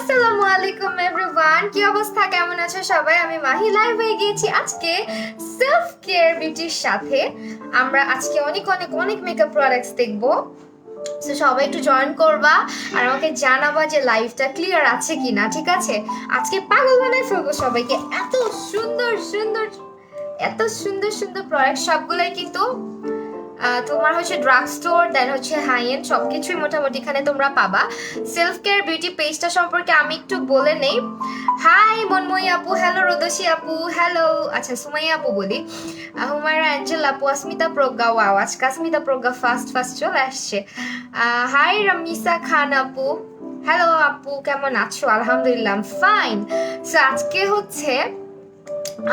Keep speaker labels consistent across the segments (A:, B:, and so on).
A: আসসালামু আলাইকুম এভরিওয়ান, কি অবস্থা, কেমন আছো সবাই? আমি মাহি লাইভ হয়ে গিয়েছি আজকে সেলফ কেয়ার বিউটির সাথে। আমরা আজকে অনেক অনেক অনেক মেকআপ প্রোডাক্টস দেখবো। তো সবাই একটু জয়েন করবা আর আমাকে জানাবা যে লাইভটা ক্লিয়ার আছে কিনা, ঠিক আছে? আজকে পাগল বানায় ফেলবো সবাইকে। এত সুন্দর সুন্দর এত সুন্দর সুন্দর প্রোডাক্ট, সবগুলাই কিন্তু তোমার হচ্ছে ড্রাগ স্টোর, দেন হচ্ছে হাই এন্ড সবকিছুই মোটামুটি এখানে তোমরা পাবা। সেলফ কেয়ার বিউটি পেজটা সম্পর্কে আমি একটু বলে নেই। হাই মনময়ী আপু, হ্যালো রোদসী আপু, হ্যালো। আচ্ছা সুমাইয়া আপু বলি, হুমায়রা অ্যাঞ্জেল আপু, আসমিতা প্রজ্ঞা, ওয়াও আজকে আসমিতা প্রজ্ঞা ফার্স্ট ফার্স্ট চলে আসছে। হাই রামিসা খান আপু, হ্যালো আপু, কেমন আছো? আলহামদুলিল্লাহ ফাইন। সো আজকে হচ্ছে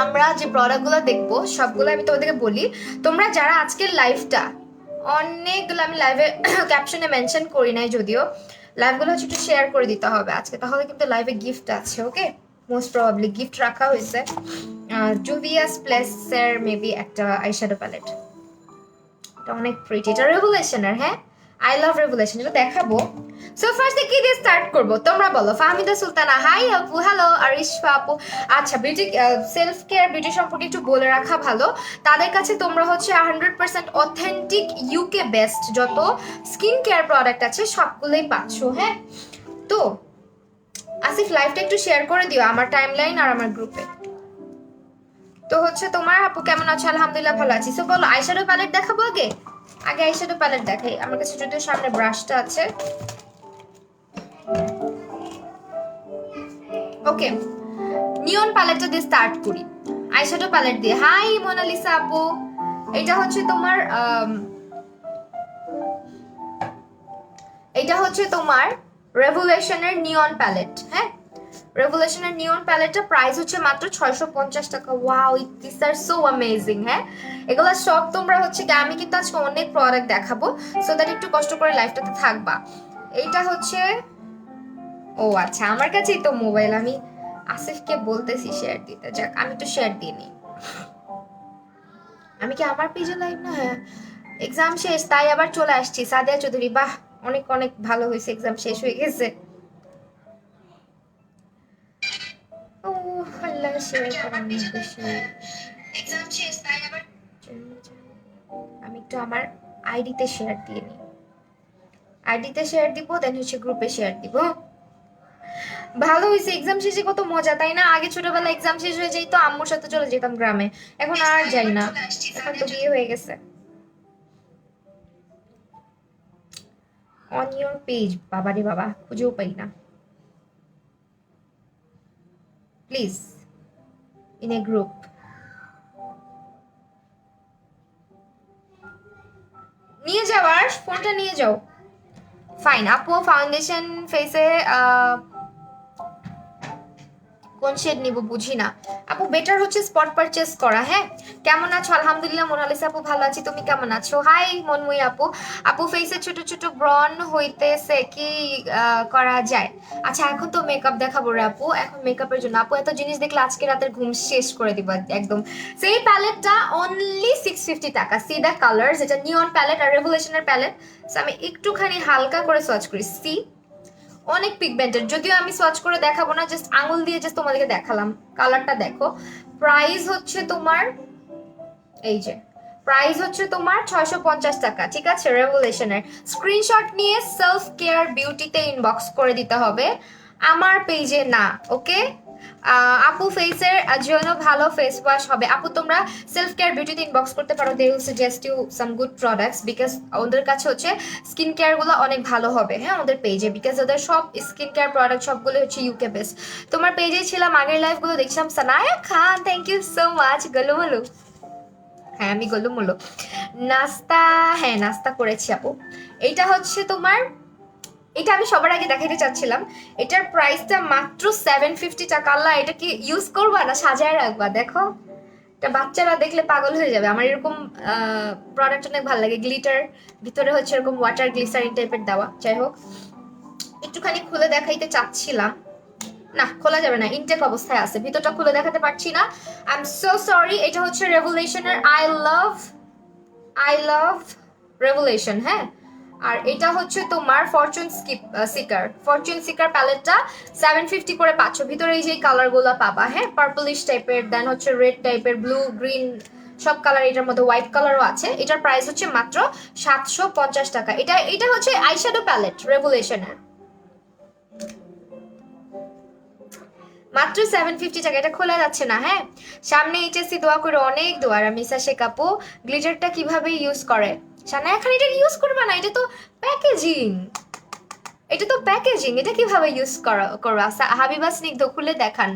A: আমরা যে প্রোডাক্টগুলো দেখবো সবগুলো আমি তোমাদেরকে বলি। তোমরা যারা আজকের লাইভটা, অনেকগুলো আমি লাইভে ক্যাপশনে মেনশন করি নাই, যদিও লাইভগুলো হচ্ছে একটু শেয়ার করে দিতে হবে আজকে, তাহলে কিন্তু লাইভে গিফট আছে। ওকে, মোস্ট প্রবাবলি গিফট রাখা হয়েছে। জুভিয়াস প্লেসের মেবি একটা আইশ্যাডো প্যালেট, এটা অনেক প্রিটি, এটা রেভুলেশনের। হ্যাঁ, আই লাভ রেভুলেশন, এটা দেখাবো। সো ফার্স্ট কি দিয়ে স্টার্ট করব তোমরা বলো? ফাহমিদা সুলতানা, হাই আপু, হ্যালো আরিশফা আপু। আচ্ছা, বিউটি সেলফ কেয়ার বিউটি সম্পর্কে একটু বলে রাখা ভালো। তাদের কাছে তোমরা হচ্ছে 100% অথেন্টিক ইউকে বেস্ট যত স্কিন কেয়ার প্রোডাক্ট আছে সবগুলোই পাচ্ছ। হ্যাঁ, তো আসিফ লাইভটা একটু শেয়ার করে দিও আমার টাইমলাইন আর আমার গ্রুপে। তো হচ্ছে তোমার আপু কেমন আছো? আলহামদুলিল্লাহ ভালো আছি। সো বলো, আইশ্যাডো প্যালেট দেখাবো আগে? আগে আইশ্যাডো প্যালেট দেখাই। আমার কাছে যদিও সামনে ব্রাশটা আছে। ওকে, নিয়ন প্যালেটটা দিয়ে স্টার্ট করি, আইশ্যাডো প্যালেট দিয়ে। হাই মোনালিসা আপু, এটা হচ্ছে তোমার এটা হচ্ছে তোমার রেভুলেশনের নিয়ন প্যালেট। হ্যাঁ, রেভুলেশনের নিয়ন প্যালেটটা প্রাইস হচ্ছে মাত্র 650 টাকা। Wow, this are so amazing. হ্যাঁ, এগুলা সব তোমরা হচ্ছে কি, আমি কিন্তু আজকে অনেক প্রোডাক্ট দেখাবো, সো দ্যাট একটু কষ্ট করে লাইফটাতে থাকবা। এইটা হচ্ছে, ও আচ্ছা, আমার কাছেই তো মোবাইল, আমি আসিফকে বলতেছি শেয়ার দিতে। যাক, আমি তো শেয়ার দিই নি। আমি কি আমার পেজে লাইভ না? হ্যাঁ, এক্সাম শেষ তাই আবার চলে আসছি। সাদিয়া চৌধুরী, বাহ, অনেক অনেক ভালো হয়েছে, এক্সাম শেষ হয়ে গেছে। ও আল্লাহ, শেয়ার করার বেশি। এক্সাম শেষ তাই আবার, আমি একটু আমার আইডিতে শেয়ার দিয়ে নিই। আইডিতে শেয়ার দিব, দেন হচ্ছে গ্রুপে শেয়ার দিব। ভালো হয়েছে, এক্সাম শেষে কত মজা, তাই না? আগে ছোটবেলায় এক্সাম শেষ হয়ে যাইতো, আম্মুর সাথে চলে যেতাম গ্রামে। এখন আর যাই না, এখন তো বিয়ে হয়ে গেছে। অন ইউর পেজ, বাবারে বাবা, খুঁজেও পাই না। Please in a group. নিয়ে যাওয়ার ফোনটা নিয়ে যাও। ফাইন আপু, ফাউন্ডেশন ফেসে কোন শেড নিব বুঝি না আপু, বেটার হচ্ছে স্পট পারচেজ করা। হ্যাঁ, কেমন আছো? আলহামদুলিল্লাহ মোনালিসা আপু ভালো আছি, তুমি কেমন আছো? হাই মনময়ী আপু, আপু ফেসে ছোট ছোট ব্রন হইতেছে, কি করা যায়? আচ্ছা, এখন তো মেকআপ দেখাবো রে আপু, এখন মেকআপের জন্য আপু এত জিনিস দেখলে আজকে রাতের ঘুম শেষ করে দিবা একদম। সেই প্যালেটটা অনলি 650 টাকা। সি দ্য কালার্স, এটা নিয়ন প্যালেট আর রেভুলেশনের প্যালেট। আমি একটুখানি হালকা করে সোয়াচ করি। সি, অনেক পিগমেন্টেড, যদিও আমি সোয়াচ করে দেখাবো না, জাস্ট আঙুল দিয়ে জাস্ট তোমাদেরকে দেখালাম। কালারটা দেখো। প্রাইস হচ্ছে তোমার, এই যে প্রাইস হচ্ছে তোমার 650 টাকা, ঠিক আছে? রেভুলেশনের স্ক্রিনশট নিয়ে সেলফ কেয়ার বিউটিতে ইনবক্স করে দিতে হবে, আমার পেজে না। ওকে, আপু ফেসের জন্য ভালো ফেস ওয়াশ হবে। আপু তোমরা সেলফ কেয়ার বিউটিতে ইনবক্স করতে পারো, they will suggest you some good products, because ওদের কাছে হচ্ছে স্কিন কেয়ার গুলো অনেক ভালো হবে। হ্যাঁ, ওদের পেজে, বিকজ ওদের সব স্কিন কেয়ার প্রোডাক্ট সবগুলো হচ্ছে ইউকে বেস্ট। তোমার পেজে ছিলাম, আগের লাইভ গুলো দেখছিলাম। সানায়া খান, থ্যাংক ইউ সো মাচ। গলুমলু, হ্যাঁ আমি গলুমলু। নাস্তা, হ্যাঁ নাস্তা করেছি আপু। এইটা হচ্ছে তোমার, এটা আমি সবার আগে দেখাইতে চাচ্ছিলাম। এটার প্রাইসটা মাত্র 750 টাকা। আল্লাহ, এটা কি ইউজ করবা না সাজায় রাখবা? দেখো, এটা বাচ্চারা দেখলে পাগল হয়ে যাবে। আমার এরকম প্রোডাক্ট অনেক ভালো লাগে। গ্লিটার ভিতরে হচ্ছে এরকম ওয়াটার গ্লিসারিন টাইপের দেওয়া। যাই হোক, একটুখানি খুলে দেখাইতে চাচ্ছিলাম, না খোলা যাবে না, ইনটেক অবস্থায় আছে, ভিতরটা খুলে দেখাতে পারছি না। I am so sorry. এটা হচ্ছে রেভুলেশনের আই লাভ রেভুলেশন। হ্যাঁ, আর এটা হচ্ছে তোমার ফরচুন সিকার প্যালেটটা 750 করে পাচ্ছ। ভিতরে এই যে কালারগুলো পাবা, হ্যাঁ, পার্পলিশ টাইপের, দেন হচ্ছে রেড টাইপের, ব্লু, গ্রিন, সব কালার, এটার মধ্যে হোয়াইট কালারও আছে। এটার প্রাইস হচ্ছে মাত্র 750 টাকা। এটা হচ্ছে আইশ্যাডো প্যালেট রেভুলেশনের, মাত্র 750 টাকা। এটা খোলা যাচ্ছে না, হ্যাঁ। সামনে এইচএসসি, দোয়া করে, অনেক দোয়া। মিসা শেখাপু গ্লিটারটা কিভাবে ইউজ করে, সানা এখন এটা ইউজ করবা না, এটা তো প্যাকেজিং, এটা কিভাবে ইউজ করবা? হাবিবা স্নিগ্ধ খুলে দেখান,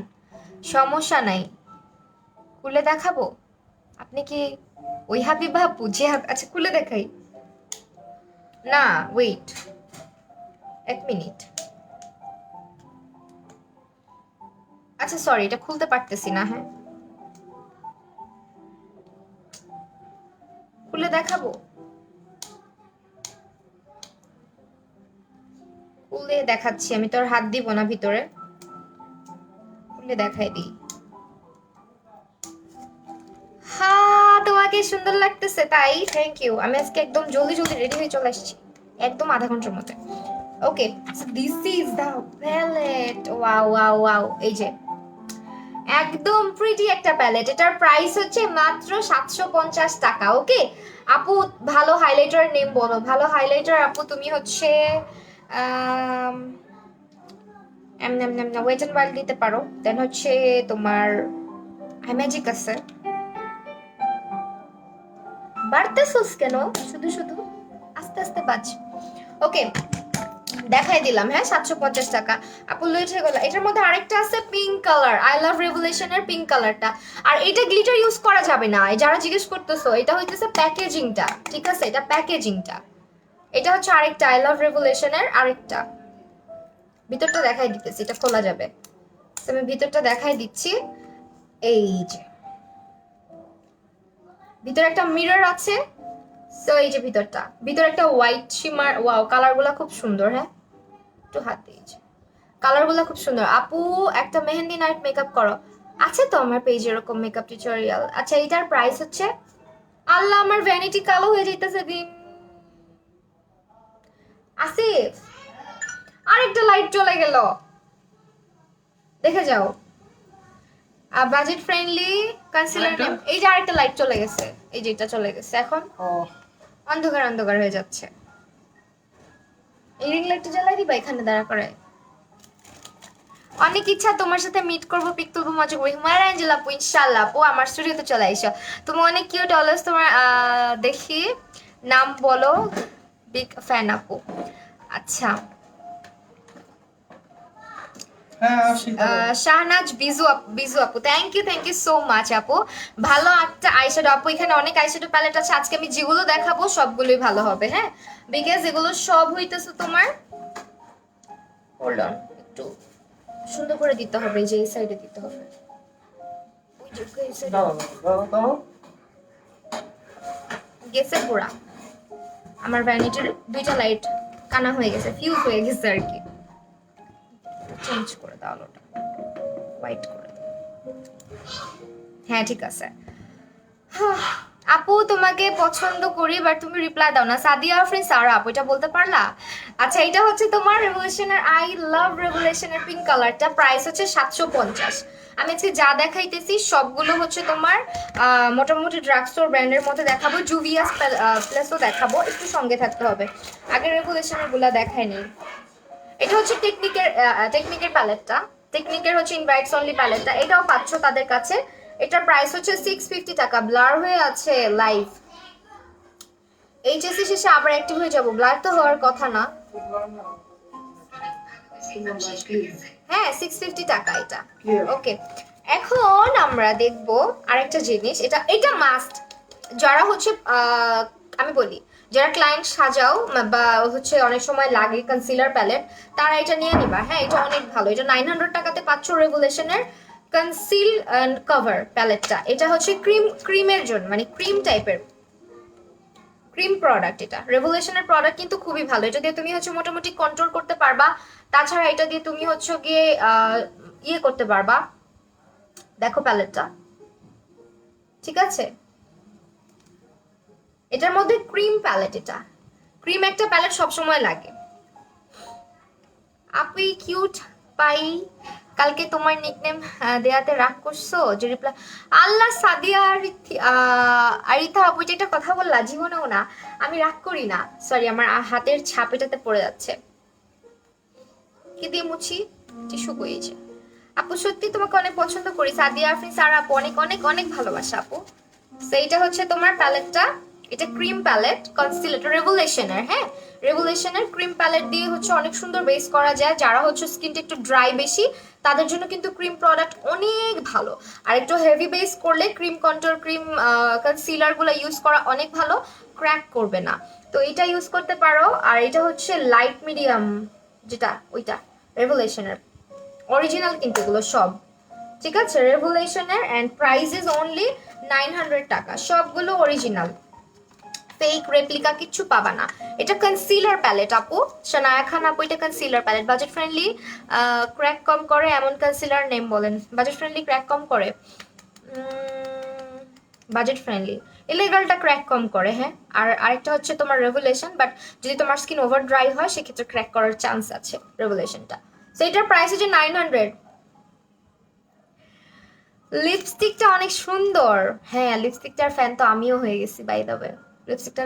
A: সমস্যা নাই, খুলে দেখাবো। আপনি কি ওই হাবিবা বুঝে? আচ্ছা খুলে দেখাই না, ওয়েট 1 মিনিট। আচ্ছা সরি, এটা খুলতে পারতেছি না, হ্যাঁ, খুলে দেখাবো, খুলে দেখাচ্ছি। আমি তো আর হাত দিব না ভিতরে, খুলে দেখাই দিই। হ্যাঁ, তোমাকে সুন্দর লাগতেছে, তাই থ্যাংক ইউ। আমি আজকে একদম জলদি জলদি রেডি হয়ে চলে আসছি, একদম আধা ঘন্টার মধ্যে। Okay, this is the palette. Wow wow wow, এই যে একদম প্রিটি একটা প্যালেট। এটার প্রাইস হচ্ছে মাত্র 750 টাকা। ওকে আপু, ভালো হাইলাইটার নেম বলো, ভালো হাইলাইটার আপু তুমি হচ্ছে ওয়েট এন্ড ওয়াইল্ড দিতে পারো, দেন হচ্ছে তোমার ম্যাজিক আছে। বাড়তেছস কেন শুধু শুধু? আস্তে আস্তে বাজ। ওকে, দেখাই দিলাম, হ্যাঁ, 750 টাকা। আপু লইছে গলা। এটার মধ্যে আরেকটা আছে পিঙ্ক কালার, আই লাভ রেভলিউশনের পিঙ্ক কালারটা। আর এটা গ্লিটার ইউজ করা যাবে না, যারা জিজ্ঞেস করতেছো, এটা হইতেছে প্যাকেজিংটা, ঠিক আছে, এটা প্যাকেজিংটা। এটা হচ্ছে আরেকটা আই লাভ রেভলিউশনের আরেকটা। ভিতরটা দেখাই দিতেছি, এটা খোলা যাবে, আমি ভিতরটা দেখাই দিচ্ছি। এই যে ভিতরে একটা মিরর আছে, সো এই যে ভিতরে একটা হোয়াইট শিমার। ওয়াও, কালারগুলো খুব সুন্দর, হ্যাঁ, একটু হাত দিয়েছে, কালারগুলো খুব সুন্দর। আপু একটা মেহেন্দি নাইট মেকআপ করো, আছে তো আমার পেজে এরকম মেকআপ টিউটোরিয়াল। আচ্ছা, এটার প্রাইস হচ্ছে, আল্লাহ আমার ভ্যানিটি কালো হয়ে যাইতেছে দিন। আসিফ, আরেকটা লাইট চলে গেল, দেখে যাও। বাজেট ফ্রেন্ডলি কনসিলার, এই যে আরেকটা লাইট চলে গেছে, এই যে এটা চলে গেছে, এখন অন্ধকার অন্ধকার হয়ে যাচ্ছে। এই রিং লাইটটা জ্বালাই দিবা এখানে দাঁড়া করে। অনেক ইচ্ছা তোমার সাথে মিট করবো, পিক তুলবো, মজা করবো। হুমায়রা অ্যাঞ্জেলা আপু, ইনশাল্লাহ আপু, আমার স্টুডিওতে চলে এসো। তুমি অনেক কিউট অলওয়েজ, তোমার দেখি নাম বলো। বিগ ফ্যান আপু। আচ্ছা, শাহনাজ বিজু আপু, থ্যাংক ইউ সো মাচ আপু। ভালো একটা আইশ্যাডো আপু, এখানে অনেক আইশ্যাডো প্যালেট আছে, আজকে আমি যেগুলো দেখাবো সবগুলোই ভালো হবে, হ্যাঁ, বিকজ এগুলো সব হইতেছে তোমার, হোল্ড অন, একটু সুন্দর করে দিতে হবে, যে এই সাইডে দিতে হবে, গেছে পুরা। আমার ভ্যানিটির দুইটা লাইট কানা হয়ে গেছে, ফিউজ হয়ে গেছে আর কি, চেঞ্জ করে দাও আলোটা, হোয়াইট করে দাও। হ্যাঁ ঠিক আছে। আপু তোমাকে পছন্দ করি, বাট তুমি রিপ্লাই দাও না। সাদিয়া আফরিন সারা আপু, এটা বলতে পারলা? আচ্ছা, এটা হচ্ছে তোমার রেভলিউশনের আই লাভ রেভলিউশনের পিঙ্ক কালারটা, প্রাইস হচ্ছে 750। আমি আজকে যা দেখাইতেছি সবগুলো হচ্ছে তোমার মোটামুটি ড্রাগ স্টোর ব্র্যান্ডের মধ্যে দেখাবো, জুভিয়াস প্লাসও দেখাবো, একটু সঙ্গে থাকতে হবে। আগে রেভলিউশনের গুলা দেখায়নি। এটা হচ্ছে টেকনিকের প্যালেটটা, টেকনিকের হচ্ছে ইনভাইটস অনলি প্যালেটটা, এটাও পাচ্ছ তাদের কাছে। এটার প্রাইস হচ্ছে 650 টাকা। ব্লার হয়ে আছে লাইভ, এইচএসসি শেষে আবার অ্যাক্টিভ হয়ে যাব, ব্লার তো হওয়ার কথা না। হ্যাঁ 650 টাকা এটা। ওকে, এখন আমরা দেখব আরেকটা জিনিস, এটা মাস্ট, যারা হচ্ছে আমি বলি, যারা ক্লায়েন্ট সাজাও বা হচ্ছে অনেক সময় লাগে কনসিলার প্যালেট, তারা এটা নিয়ে নিবা, হ্যাঁ, এটা অনেক ভালো। এটা 900 টাকাতে পাচ্ছ রেভুলেশনের কনসিল অ্যান্ড কভার প্যালেটটা। এটা হচ্ছে ক্রিমের জন্য, মানে ক্রিম টাইপের ক্রিম প্রোডাক্ট। এটা রেভুলেশনের প্রোডাক্ট কিন্তু খুবই ভালো, এটা দিয়ে তুমি হচ্ছে মোটামুটি কন্ট্রোল করতে পারবা। তাছাড়া এটা দিয়ে তুমি হচ্ছে গিয়ে ইয়ে করতে পারবা। দেখো প্যালেটটা, ঠিক আছে, এটার মধ্যে ক্রিম প্যালেট, এটা ক্রিম একটা প্যালেট সবসময় লাগে। আপনি কিউট পাই, কালকে তোমার নিকনেম দেয়াতে রাগ করছো যে রিপ্লাই। আল্লাহ সাদিয়া আরিথা আপু এটা কথা বললা, জীবনেও না, আমি রাগ করি না। সরি, আমার হাতের ছাপ এটাতে পড়ে যাচ্ছে। কি দিয়ে মুছি, টিস্যু কইছে। আপু সত্যি তোমাকে অনেক পছন্দ করি, সাদিয়া আফরিন সারা আপু, অনেক অনেক অনেক ভালোবাসা আপু। সেইটা হচ্ছে তোমার প্যালেটটা, এটা ক্রিম প্যালেট কনসিলার রেভুলেশনের। হ্যাঁ, রেভুলেশনের ক্রিম প্যালেট দিয়ে হচ্ছে অনেক সুন্দর বেস করা যায়। যারা হচ্ছে স্কিনটা একটু ড্রাই বেশি, তাদের জন্য কিন্তু ক্রিম প্রোডাক্ট অনেক ভালো। আর একটু হেভি বেস করলে ক্রিম কন্ট্রোল ক্রিম কনসিলারগুলো ইউজ করা অনেক ভালো, ক্র্যাক করবে না। তো এটা ইউজ করতে পারো। আর এটা হচ্ছে লাইট মিডিয়াম, যেটা ওইটা রেভুলেশনের অরিজিনাল কিন্তু এগুলো সব, ঠিক আছে, রেভুলেশনের। অ্যান্ড প্রাইস ইজ অনলি 900 টাকা, সবগুলো অরিজিনাল, ফেক রেপ্লিকা কিচ্ছু পাবা না। এটা কনসিলার প্যালেট আপু, শানায়া খান আপু, এটা concealer palette, budget friendly, crack কম করে এমন কনসিলার নেম বলেন। বাজেট ফ্রেন্ডলি ক্র্যাক কম করে, বাজেট ফ্রেন্ডলি ইলেগালটা ক্র্যাক কম করে। হ্যাঁ, আর আরেকটা হচ্ছে তোমার রেভুলেশন, বাট যদি তোমার স্কিন ওভার ড্রাই হয় সেক্ষেত্রে ক্র্যাক করার চান্স আছে রেভুলেশনটা। সো এটার প্রাইস হচ্ছে 900। লিপস্টিকটা অনেক সুন্দর। হ্যাঁ, লিপস্টিকটার ফ্যান তো আমিও হয়ে গেছি বাই দ্য ওয়ে। লিপস্টিকটা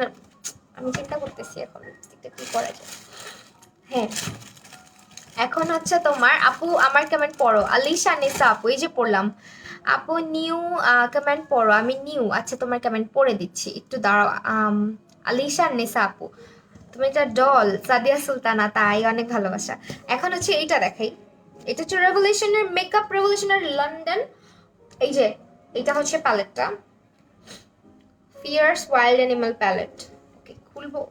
A: আমি চিন্তা করতেছি এখন লিপস্টিকটা কি করা যায়। হ্যাঁ, এখন হচ্ছে তোমার আপু আমার কমেন্ট পড়ো, আলিশা নিসা আপু, এই যে পড়লাম আপু, নিউ কমেন্ট পড়ো। আমি নিউ, আচ্ছা তোমার কমেন্ট পড়ে দিচ্ছি, একটু দাঁড়াও। আলিশা নিসা আপু, তুমি একটা ডল, সাদিয়া সুলতানা, তাই অনেক ভালোবাসা। এখন হচ্ছে এইটা দেখাই, এটা হচ্ছে রেভলিউশনের মেকআপ রেভলিউশনের লন্ডন। এই যে এটা হচ্ছে প্যালেটটা, ফিয়ার্স ওয়াইল্ড অ্যানিমাল প্যালেট। ওকে, খুলবো।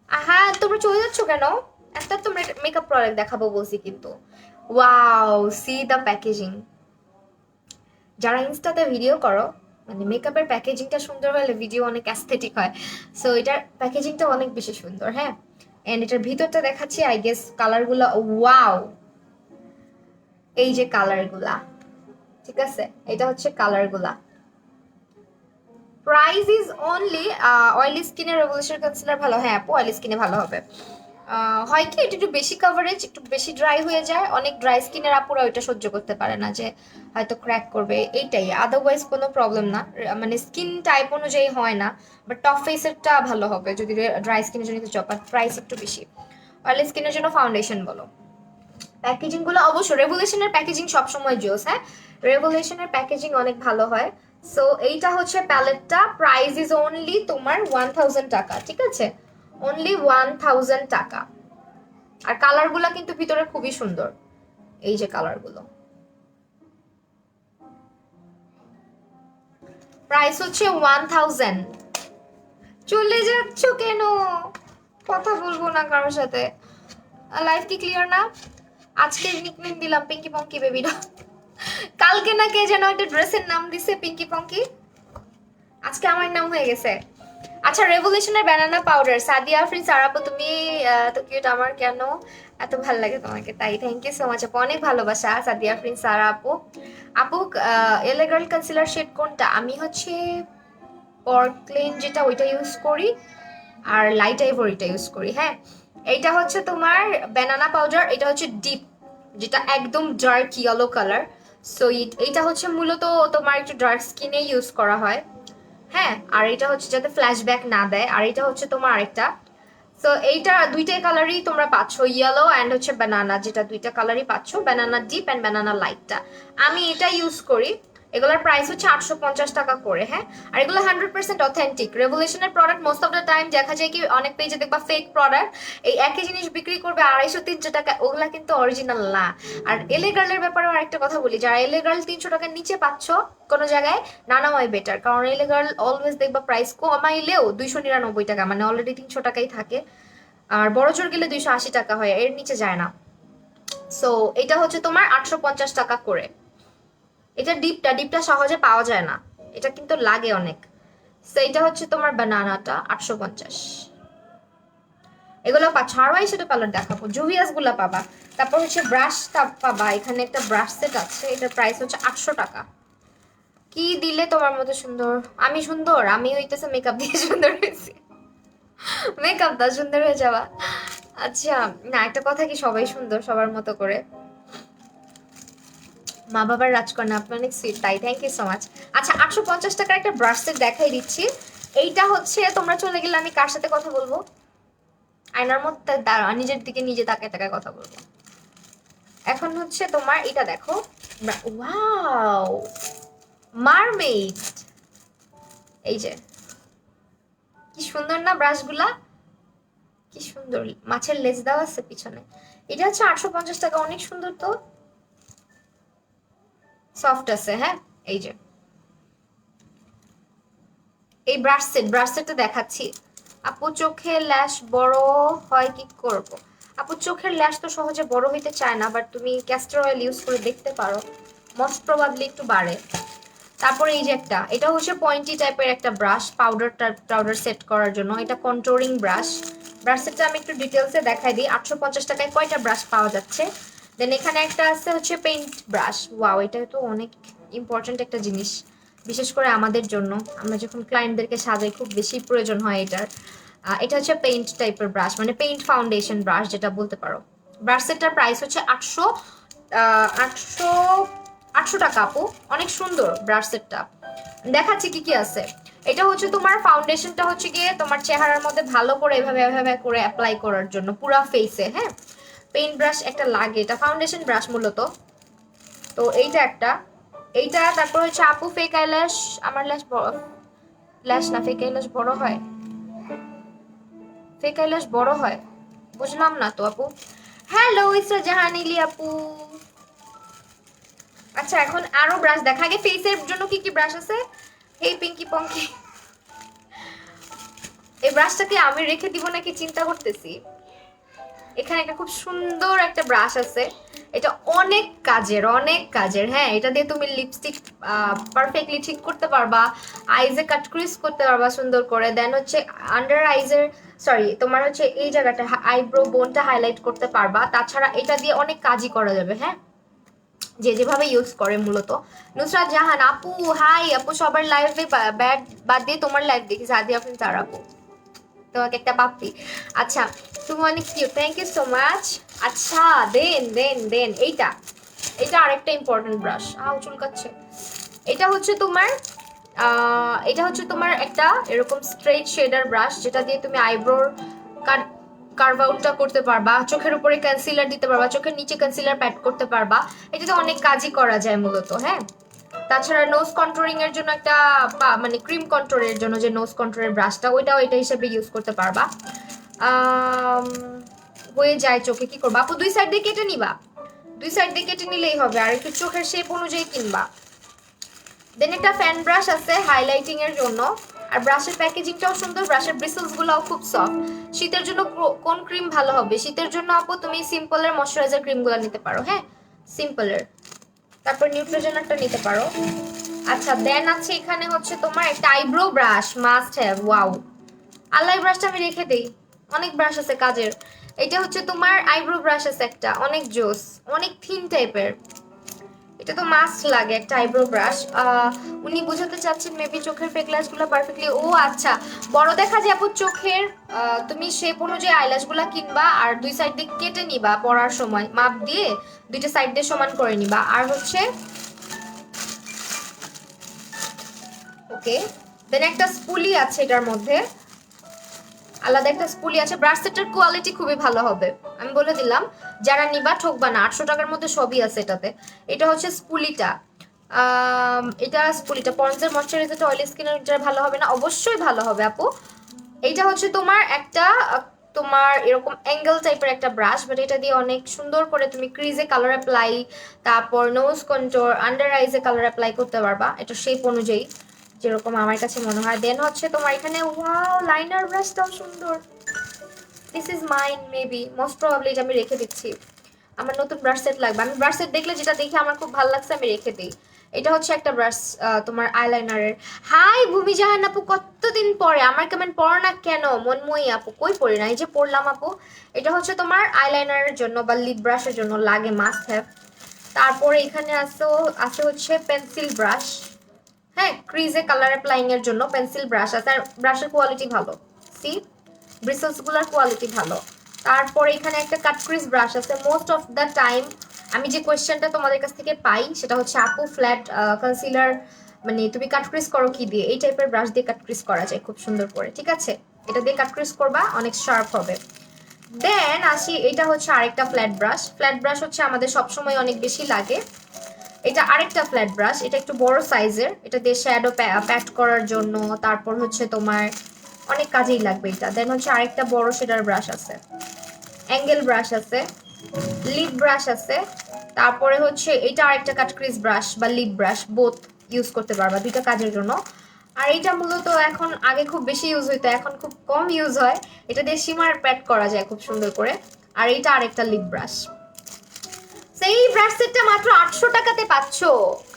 A: আহা, তোমরা চলে যাচ্ছ কেন? একটা তোমরা মেকআপ প্রোডাক্ট দেখাবো বলছি কিন্তু। Wow, C the packaging. যারা ইনস্টাতে ভিডিও করো, মানে মেকআপের প্যাকেজিংটা সুন্দর হলে ভিডিও অনেক অ্যাস্থেটিক হয়। সো এটার প্যাকেজিংটা অনেক বেশি সুন্দর। হ্যাঁ, এন্ড এটার ভিতরটা দেখাচ্ছি, আই গেস কালারগুলো, ওয়াও, এই যে কালারগুলা, ঠিক আছে, এটা হচ্ছে কালারগুলা। প্রাইস ইজ অনলি, অয়েলি স্কিনে রেভলিউশন কনসিলার ভালো। হ্যাঁ আপু, অয়েলি স্কিনে ভালো হবে। হয় কি, এটা একটু বেশি কাভারেজ, একটু বেশি ড্রাই হয়ে যায়, অনেক ড্রাই স্কিনের আপুরা ওইটা সহ্য করতে পারে না, যে হয়তো ক্র্যাক করবে এইটাই। আদারওয়াইজ কোনো প্রবলেম না, মানে স্কিন টাইপ অনুযায়ী হয় না। বাট টপ ফেসেরটা ভালো হবে যদি ড্রাই স্কিনের জন্য কিছু, বাট প্রাইস একটু বেশি। অয়েলি স্কিনের জন্য ফাউন্ডেশন বলো। প্যাকেজিং গুলো অবশ্য রেভলিউশনের প্যাকেজিং সবসময় জোস। হ্যাঁ, রেভলিউশনের প্যাকেজিং অনেক ভালো হয়। সো এইটা হচ্ছে প্যালেটটা, প্রাইস ইজ অনলি তোমার 1000 টাকা, ঠিক আছে, অনলি 1000 টাকা। আর কালারগুলো কিন্তু ভিতরে খুবই সুন্দর, এই যে কালারগুলো। প্রাইস হচ্ছে 1000। চলে যাচ্ছ কেন? কথা বলবো না কারোর সাথে? লাইফ কি ক্লিয়ার না? আজকে নিকনেম দিলাম পিঙ্কি পঙ্কি বেবিরা, কালকে না কে যেন একটা ড্রেসের নাম দিছে পিঙ্কি পঙ্কি, আজকে আমার নাম হয়ে গেছে। আচ্ছা, রেভলিউশনের ব্যানানা পাউডার, সাদিয়া আফরিন সারাপু, তুমি তো কিউট, আমার কেন এত ভালো লাগে তোমাকে, তাই থ্যাংক ইউ সো মাচ আপু, অনেক ভালোবাসা সাদিয়া আফরিন সারা আপু। আপু এলেগার্ল কনসিলার শেড কোনটা? আমি হচ্ছে পরক্লেন যেটা, ওইটা ইউজ করি, আর লাইট আইভরিটা ইউজ করি। হ্যাঁ, এইটা হচ্ছে তোমার ব্যানানা পাউডার, এটা হচ্ছে ডিপ, যেটা একদম ডার্ক ইয়েলো কালার। সো এইটা হচ্ছে মূলত তোমার একটু ডার্ক স্কিনে ইউজ করা হয়। হ্যাঁ, আর এটা হচ্ছে যাতে ফ্ল্যাশব্যাক না দেয়। আর এটা হচ্ছে তোমার আরেকটা। সো এইটা দুইটা কালারই তোমরা পাচ্ছ, ইয়েলো অ্যান্ড হচ্ছে ব্যানানা, যেটা দুইটা কালারই পাচ্ছ, ব্যানানা ডিপ অ্যান্ড ব্যানানা লাইটটা। আমি এটা ইউজ করি। এগুলোর প্রাইস হচ্ছে 850 টাকা করে। হ্যাঁ, আর এগুলো 100% অথেন্টিক রেভলিউশনের product. Most of the time দেখা যায় কি অনেক পেজে দেখবা ফেক প্রোডাক্ট, এই একই জিনিস বিক্রি করবে 250-300 টাকা, ওগুলা কিন্তু অরিজিনাল না। আর এলে গার্লের ব্যাপারেও আরেকটা কথা বলি, যারা এলে গার্ল 300 টাকার নিচে পাচ্ছ কোনো জায়গায়, না নামাই বেটার, কারণ এলে গার্ল অলওয়েজ দেখবা প্রাইস কমাইলেও 299 টাকা, মানে অলরেডি 300 টাকাই থাকে। আর বড় জোর গেলে 280 টাকা হয়, এর নিচে যায় না। সো এটা হচ্ছে তোমার 850 টাকা করে। এটা ডিপটা সহজে পাওয়া যায় না, এটা কিন্তু লাগে অনেক। সো এটা হচ্ছে তোমার বানানাটা 850। এগুলো পাচ্ছ। আরো সেটা কালার দেখাবো, জুভিয়াস গুলা পাবা। তারপর হচ্ছে ব্রাশটা পাবা, এখানে একটা ব্রাশ সেট আছে, এটার প্রাইস হচ্ছে 800 টাকা। কি দিলে তোমার মতো সুন্দর? আমি সুন্দর? আমি হইতেছে মেকআপ দিয়ে সুন্দর হয়েছি। মেকআপ দা সুন্দর হয়ে যাওয়া। আচ্ছা, না একটা কথা কি, সবাই সুন্দর সবার মতো করে। মা বাবার রাজকন্যা, আপনি অনেক সুইট, তাই থ্যাংক ইউ সো মাচ। আচ্ছা, 850 টাকার একটা ব্রাশ সেট দেখাই দিচ্ছি। এইটা হচ্ছে, তোমরা চলে গেলে আমি কার সাথে কথা বলবো? আয়নার মধ্যে দাঁড়া, নিজের দিকে নিজে তাকায় তাকায় কথা বলবো। এখন হচ্ছে তোমার এটা দেখো, ওয়াও, মারমেইড। এই যে কি সুন্দর না ব্রাশগুলা, কি সুন্দর মাছের লেজ দেওয়া আছে পিছনে। এটা হচ্ছে 850 টাকা, অনেক সুন্দর তো, সফট আছে। হ্যাঁ, এই যে এই ব্রাশ সেটটা দেখাচ্ছি। আপু চোখের ল্যাশ বড় হয় কি করব? আপু চোখের ল্যাশ তো সহজে বড় হইতে চায় না, বাট তুমি ক্যাস্টর অয়েল ইউজ করে দেখতে পারো, মোস্ট প্রবাবলি একটু বাড়ে। তারপরে এই যে একটা, এটা হচ্ছে পয়েন্টি টাইপের একটা ব্রাশ, পাউডার সেট করার জন্য। এটা কন্ট্রোলিং ব্রাশ। ব্রাশ সেটটা আমি একটু ডিটেলসে দেখাই দিই। 850 টাকায় কয়টা ব্রাশ পাওয়া যাচ্ছে। দেন এখানে একটা আছে হচ্ছে পেইন্ট ব্রাশ। ওয়াও, এটা তো অনেক ইম্পর্ট্যান্ট একটা জিনিস, বিশেষ করে আমাদের জন্য। আমরা যখন ক্লায়েন্টদেরকে সাজাই খুব বেশি প্রয়োজন হয় এটার। এটা হচ্ছে পেইন্ট টাইপের ব্রাশ, মানে পেইন্ট ফাউন্ডেশন ব্রাশ যেটা বলতে পারো। ব্রাশ সেটটার প্রাইস হচ্ছে 800 800 টাকা আপু। অনেক সুন্দর ব্রাশ সেটটা। দেখাচ্ছি কি কি আছে। এটা হচ্ছে তোমার ফাউন্ডেশনটা হচ্ছে গিয়ে তোমার চেহারার মধ্যে ভালো করে এভাবে এভাবে করে অ্যাপ্লাই করার জন্য পুরা ফেসে। হ্যাঁ, পেইন্ট ব্রাশ একটা লাগে, এটা ফাউন্ডেশন ব্রাশ মূলত। তো এইটা একটা, এইটা। তারপর হচ্ছে আপু ফেক আইল্যাশ, আমার ল্যাশ ল্যাশ না, ফেক আইল্যাশ বড় হয়? ফেক আইল্যাশ বড় হয়? বুঝলাম না তো আপু। হ্যালো ইসরা জাহানিলি আপু। আচ্ছা, এখন আরো ব্রাশ দেখা। আগে ফেসের জন্য কি কি ব্রাশ আছে? এই পিঙ্কি পঙ্কি, এই ব্রাশটাকে আমি রেখে দিব নাকি চিন্তা করতেছি। এখানে একটা খুব সুন্দর একটা ব্রাশ আছে, এটা অনেক কাজের, অনেক কাজের। হ্যাঁ, এটা দিয়ে তুমি লিপস্টিক পারফেক্টলি ঠিক করতে পারবা, আইজে কাট ক্রিজ করতে পারবা সুন্দর করে। দেন হচ্ছে আন্ডার আইজের, সরি তোমার হচ্ছে এই জায়গাটা আইব্রো বোনটা হাইলাইট করতে পারবা। তাছাড়া এটা দিয়ে অনেক কাজই করা যাবে। হ্যাঁ, যে যেভাবে ইউজ করে মূলত। নুসরাত জাহান আপু, হাই আপু, সবার লাইভে ব্যাড বাদ দিয়ে তোমার লাইভ দেখি, সাদি আপনি তার আপু, তোমাকে একটা পাপ্পি। আচ্ছা, তুমি অনেক cute, thank you so much. আচ্ছা, দেন দেন দেন এইটা, এটা আরেকটা ইম্পর্টেন্ট ব্রাশ। চুলকাচ্ছে। এটা হচ্ছে তোমার এটা হচ্ছে তোমার একটা এরকম স্ট্রেট শেডার ব্রাশ, যেটা দিয়ে তুমি আইব্রোর কার্ভ আউটটা করতে পারবা, চোখের উপরে কনসিলার দিতে পারবা, চোখের নিচে কনসিলার প্যাড করতে পারবা। এটাতে অনেক কাজই করা যায় মূলত। হ্যাঁ, তাছাড়া নোজ কন্ট্রোলিং এর জন্য একটা মানে ক্রিম কন্ট্রোলের জন্য যে নোজ কন্ট্রোলের ব্রাশটা, ওইটাও এটা হিসেবে ইউজ করতে পারবা। হয়ে যায় চোখে, কি করবা আপু? দুই সাইড দিয়ে কেটে নিবা, দুই সাইড দিয়ে কেটে নিলেই হবে, আর একটু চোখের শেপ অনুযায়ী কিনবা। দেন একটা ফ্যান ব্রাশ আছে হাইলাইটিং এর জন্য, আর ব্রাশের প্যাকেজিংটাও সুন্দর, ব্রাশের ব্রিসেলস গুলাও খুব সফট। শীতের জন্য কোন ক্রিম ভালো হবে? শীতের জন্য আপু তুমি সিম্পলের ময়শ্চারাইজার ক্রিমগুলো নিতে পারো। হ্যাঁ, সিম্পলের। তারপর নিউট্রিজেনারটা নিতে পারো। আচ্ছা, দেন আছে এখানে হচ্ছে তোমার একটা eyebrow brush, must have. Wow, আল্লাহ, ব্রাশটা আমি রেখে দেই, অনেক ব্রাশ আছে কাজের। এটা হচ্ছে তোমার আইব্রো ব্রাশ আছে একটা, অনেক জোস, অনেক থিন টাইপের। এটা তো মাস্ট লাগে একটা আইব্রো ব্রাশ। উনি বোঝাতে চাচ্ছেন মেবি চোখের ফেকলাস গুলো পারফেক্টলি। ও আচ্ছা, বড় দেখা যায় আপু চোখের, তুমি শেপ অনুযায়ী আইল্যাশ গুলা কিনবা, আর দুই সাইড দিয়ে কেটে নিবা পরার সময়, মাপ দিয়ে দুইটা সাইড দিয়ে সমান করে নিবা। আর হচ্ছে ওকে, দেন একটা স্পুলি আছে এটার মধ্যে, আলাদা একটা স্পুলি আছে। ব্রাশ সেটের কোয়ালিটি খুবই ভালো হবে, আমি বলে দিলাম। যারা নিবা ঠকবা না, 800 টাকার মধ্যে সবই আছে এটাতে। এটা হচ্ছে স্পুলিটা, এটা স্পুলিটা পন্সের ময়শ্চারাইজারটা অয়েলি স্কিনের যারা ভালো হবে না, অবশ্যই ভালো হবে আপু। এইটা হচ্ছে তোমার একটা তোমার এরকম অ্যাঙ্গেল টাইপের একটা ব্রাশ, বাট এটা দিয়ে অনেক সুন্দর করে তুমি ক্রিজে কালার অ্যাপ্লাই, তারপর নোজ কন্ট্রোল, আন্ডার আইজে কালার অ্যাপ্লাই করতে পারবা, এটা শেপ অনুযায়ী যেরকম আমার কাছে মনে হয়। দেন হচ্ছে তোমার এখানে ওয়াও, লাইনার ব্রাশটাও সুন্দর। This is mine, maybe most probably এটা আমি রেখে দিচ্ছি। আমার নতুন ব্রাশ সেট লাগবে, আমি ব্রাশ সেট দেখলে যেটা দেখি আমার খুব ভালো লাগছে আমি রেখে দিই। এটা হচ্ছে একটা ব্রাশ তোমার আইলাইনারের। হাই ভূমি জাহান আপু, কতদিন পরে আমার কমেন্ট পড়ো না কেন? মনময়ী আপু, কই পড়ি না, এই যে পড়লাম আপু। এটা হচ্ছে তোমার আইলাইনারের জন্য বা লিপ ব্রাশের জন্য লাগে, মাস্ট হ্যাভ। তারপরে এখানে আছে হচ্ছে পেন্সিল ব্রাশ। হ্যাঁ, ক্রিজে কালার অ্যাপ্লাইং এর জন্য পেন্সিল ব্রাশ আছে, আর ব্রাশের কোয়ালিটি ভালো। সি, ব্রিসেলস গুলার কোয়ালিটি ভালো। তারপরে এখানে একটা কাট ক্রিজ ব্রাশ আছে। মোস্ট অফ দ্য টাইম আমি যে কোয়েশ্চেনটা তোমাদের কাছ থেকে পাই সেটা হচ্ছে আপু ফ্ল্যাট কনসিলার মানে তুমি কাট ক্রিজ করো কি দিয়ে? এই টাইপের ব্রাশ দিয়ে কাট ক্রিজ করা যায় খুব সুন্দর করে, ঠিক আছে? এটা দিয়ে কাট ক্রিজ করবা, অনেক শার্প হবে। দেন আসি, এটা হচ্ছে আরেকটা ফ্ল্যাট ব্রাশ। ফ্ল্যাট ব্রাশ হচ্ছে আমাদের সবসময় অনেক বেশি লাগে। এটা আরেকটা ফ্ল্যাট ব্রাশ, এটা একটু বড় সাইজের, এটা দিয়ে শ্যাডো প্যাট করার জন্য, তারপর হচ্ছে তোমার অনেক কাজেই লাগবে এটা। দেন হচ্ছে আরেকটা বড় শেডার ব্রাশ আছে, অ্যাঙ্গেল ব্রাশ আছে, লিড ব্রাশ আছে, তারপরে হচ্ছে এটা আরেকটা কাট ক্রিজ ব্রাশ বা লিড ব্রাশ, বোথ ইউজ করতে পারবা দুইটা কাজের জন্য। আর এটা মূলত এখন আগে খুব বেশি ইউজ হইতো, এখন খুব কম ইউজ হয়। এটা দিয়ে শিমার প্যাড করা যায় খুব সুন্দর করে। আর এটা আরেকটা লিড ব্রাশ। সেই ব্রাশ সেটটা মাত্র 800 টাকাতে পাচ্ছ,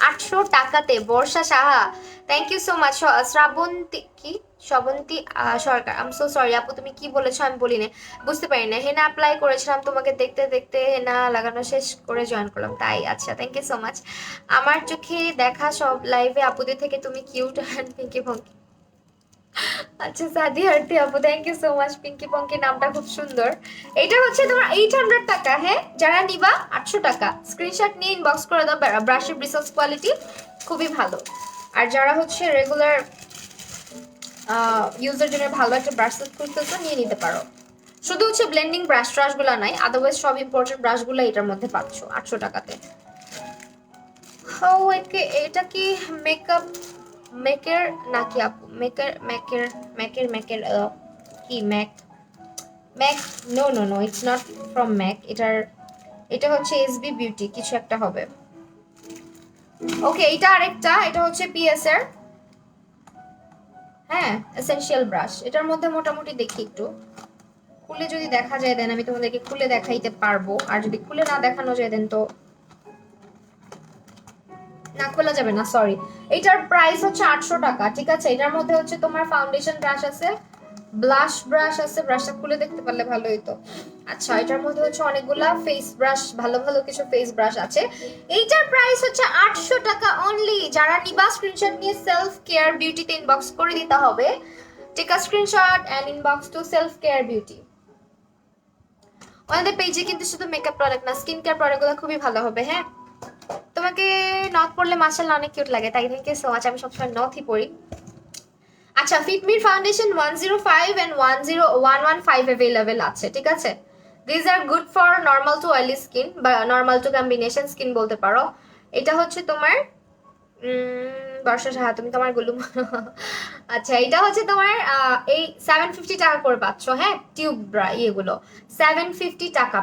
A: 800 টাকাতে। Barsha Saha, thank you so much. Srabanti কি Srabanti Sarkar, I am so sorry আপু, তুমি কি বলেছো আমি বলি না, বুঝতে পারি না। হেনা অ্যাপ্লাই করেছিলাম তোমাকে দেখতে দেখতে, হেনা লাগানো শেষ করে জয়েন করলাম তাই। আচ্ছা, থ্যাংক ইউ সো মাচ। আমার চোখে দেখা সব লাইভে আপুদের থেকে তুমি কিউট অ্যান্ড পিঙ্কি ভঙ্কি। আচ্ছা সাদি আরতি আপু, thank you so much. Pinki Ponki নামটা খুব সুন্দর। এটা হচ্ছে তোমার 800 টাকা। হ্যাঁ, যারা নিবা 800 টাকা, স্ক্রিনশট নিয়ে ইনবক্স করে দাও। ব্রাশের ব্রিসেলস কোয়ালিটি খুবই ভালো। আর যারা হচ্ছে রেগুলার ইউজের জন্য ভালো একটা ব্রাশ সেট করতেছো, নিয়ে নিতে পারো। শুধু হচ্ছে ব্লেন্ডিং ব্রাশগুলো নাই, আদারওয়াইজ সব ইম্পর্টেন্ট ব্রাশগুলো এটার মধ্যে পাচ্ছ 800 টাকাতে। ও এটা কি মেকআপ মেকের নাকি আপু? মেকের মেকের মেকের মেকের কি MAC MAC? No no no, it's not from MAC. এটা হচ্ছে এসবি বিউটি কিছু একটা হবে। ওকে, এটা আরেকটা, এটা হচ্ছে পিএস এর, হ্যাঁ, এসেনশিয়াল ব্রাশ। এটার মধ্যে মোটামুটি দেখি একটু খুলে যদি দেখা যায় দেন আমি তোমাদেরকে খুলে দেখাইতে পারবো, আর যদি খুলে না দেখানো যায় দেন তো না, খোলা যাবে না, সরি। এটার প্রাইস হচ্ছে 800 টাকা, ঠিক আছে? এটার মধ্যে হচ্ছে তোমার ফাউন্ডেশন ব্রাশ আছে, ব্লাশ ব্রাশ আছে, ব্রাশটা খুলে দেখতে পারলে ভালো হইতো। আচ্ছা, এটার মধ্যে হচ্ছে অনেকগুলা ফেস ব্রাশ, ভালো ভালো কিছু ফেস ব্রাশ আছে। এইটার প্রাইস হচ্ছে 800 টাকা অনলি। যারা নিবা স্ক্রিনশট নিয়ে সেলফ কেয়ার বিউটিতে ইনবক্স করে দিতে হবে। Take a screenshot and inbox to Self Care Beauty. ওনাদের পেজে কিন্তু শুধু মেকআপ প্রোডাক্ট না, স্কিন কেয়ার প্রোডাক্টগুলো খুবই ভালো হবে। হ্যাঁ, তোমাকে নথ পরলে মাশাআল্লাহ অনেক কিউট লাগে, তাই থ্যাংক ইউ সো মাচ। আমি সবসময় নথই পরি। আচ্ছা, ফিটমির ফাউন্ডেশন 105 এন্ড 10115 अवेलेबल আছে, ঠিক আছে? This are good for normal to oily skin বা নরমাল টু কম্বিনেশন স্কিন বলতে পারো। এটা হচ্ছে তোমার বর্ষা সাহা, তুমি তোমার গুলুম। আচ্ছা, এটা হচ্ছে তোমার এই 750 টাকা করে পাচ্ছ। হ্যাঁ, টিউব ইয়েগুলো 750 টাকা।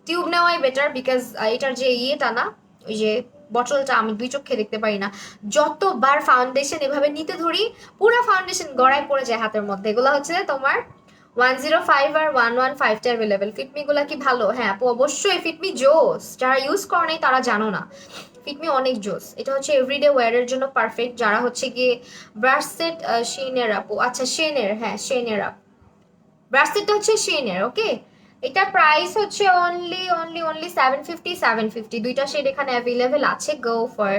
A: টিউব নেওয়াই বেটার, বিকজ এটার যে ইয়েটা না, ওই যে বটলটা আমি দুই চোখে দেখতে পারি না। যতবার ফাউন্ডেশন এভাবে নিতে ধরি, পুরো ফাউন্ডেশন গড়ায় পড়ে যায় হাতের মধ্যে। এগুলো হচ্ছে তোমার 105 আর 115টা অ্যাভেলেবেল। ফিটমি গুলা কি ভালো? হ্যাঁ আপু, অবশ্যই ফিটমি জোস। যারা ইউজ করে নাই তারা জানো না, ফিটমি অনেক জোস। এটা হচ্ছে এভরিডে ওয়্যারের জন্য পারফেক্ট। যারা হচ্ছে গিয়ে ব্রাশ সেট শেনের আপু, আচ্ছা শেনের, হ্যাঁ শেনের আপ ব্রাশ সেটটা হচ্ছে শেনের। ওকে, এটা প্রাইস হচ্ছে অনলি অনলি অনলি 750 দুইটা শেড এখানে অ্যাভেলেবেল আছে। Go for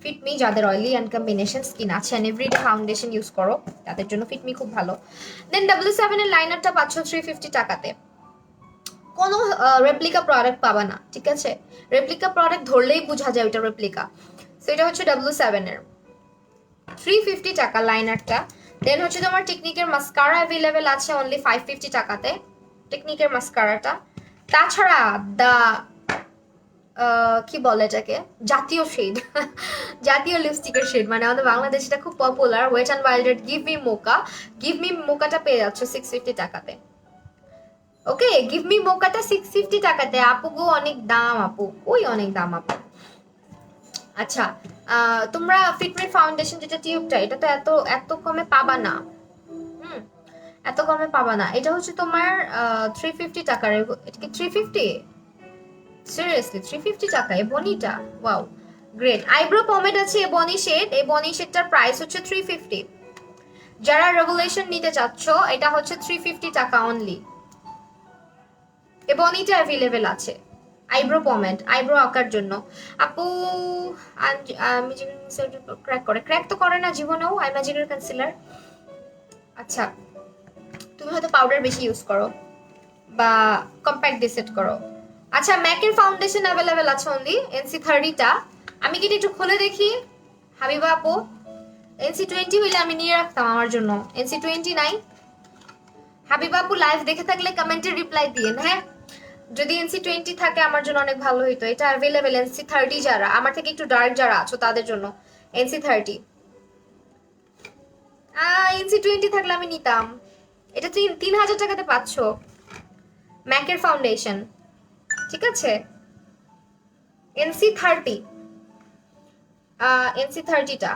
A: Fit Me. যাদের অয়েলি অ্যান্ড কম্বিনেশন স্কিন আছে অ্যান্ড এভরিডে ফাউন্ডেশন ইউজ করো, তাদের জন্য ফিটমি খুব ভালো। দেন W7 এর লাইনারটা পাচ্ছ 350 টাকাতে। কোনো রেপ্লিকা প্রোডাক্ট পাবা না, ঠিক আছে? রেপ্লিকা প্রোডাক্ট ধরলেই বোঝা যায় ওটা রেপ্লিকা। সো এটা হচ্ছে W7 এর 350 টাকা লাইনারটা। দেন হচ্ছে তোমার টেকনিকের মাস্কারা অ্যাভেলেবেল আছে অনলি 550 টাকাতে, টেকনিকের মাস্কারাটা। তাছাড়া দা কি বলে এটাকে, জাতীয় শেড, জাতীয় লিপস্টিকের শেড, মানে আমাদের বাংলাদেশে এটা খুব পপুলার, ওয়েট অ্যান্ড ওয়াইল্ডের give me mocha. Give me মোকাটা পেয়ে যাচ্ছ 650 টাকাতে। ওকে, গিভ মি মোকাটা 650 টাকাতে। আপু গো অনেক দাম আপু, ওই অনেক দাম আপু। আচ্ছা, তোমরা ফিটমি ফাউন্ডেশন যেটা টিউবটা, এটা তো এত এত কমে পাবা না। হুম, এত কমে পাবা না। এটা হচ্ছে তোমার 350 টাকার। এটা কি 350? সিরিয়াসলি 350 টাকা এবনিটা? Wow, great. আইব্রো পমেড আছে এবনি শেড, এবনি শেডটার প্রাইস হচ্ছে 350। যারা রেগুলেশন নিতে চাচ্ছ, এটা হচ্ছে 350 টাকা অনলি। এবনিটা অ্যাভেলেবেল আছে। আইব্রো পমেড, আইব্রো আঁকার জন্য। আপু আমি ক্র্যাক করে, ক্র্যাক তো করে না জীবনেও ইমাজিনের কনসিলার। আচ্ছা, তুমি হয়তো পাউডার বেশি ইউজ করো বা কম্প্যাক্ট দিয়ে সেট করো। আচ্ছা, ম্যাকের ফাউন্ডেশন অ্যাভেলেবেল আছে অনলি NC30টা। আমি কি এটা একটু খুলে দেখি হাবিবা আপু? NC20 হইলে আমি নিয়ে রাখতাম আমার জন্য। NC20 নাই? হাবিবা আপু লাইভ দেখে থাকলে কমেন্টে রিপ্লাই দিন। হ্যাঁ, যদি NC20 থাকে আমার জন্য অনেক ভালো হইতো। এটা অ্যাভেলেবেল NC30 যারা আমার থেকে একটু ডার্ক যারা আছো তাদের জন্য NC30। NC20 থাকলে আমি নিতাম। এটা 3000 টাকাতে পাচ্ছ ম্যাকের ফাউন্ডেশন, ঠিক আছে? NC30, NC30টা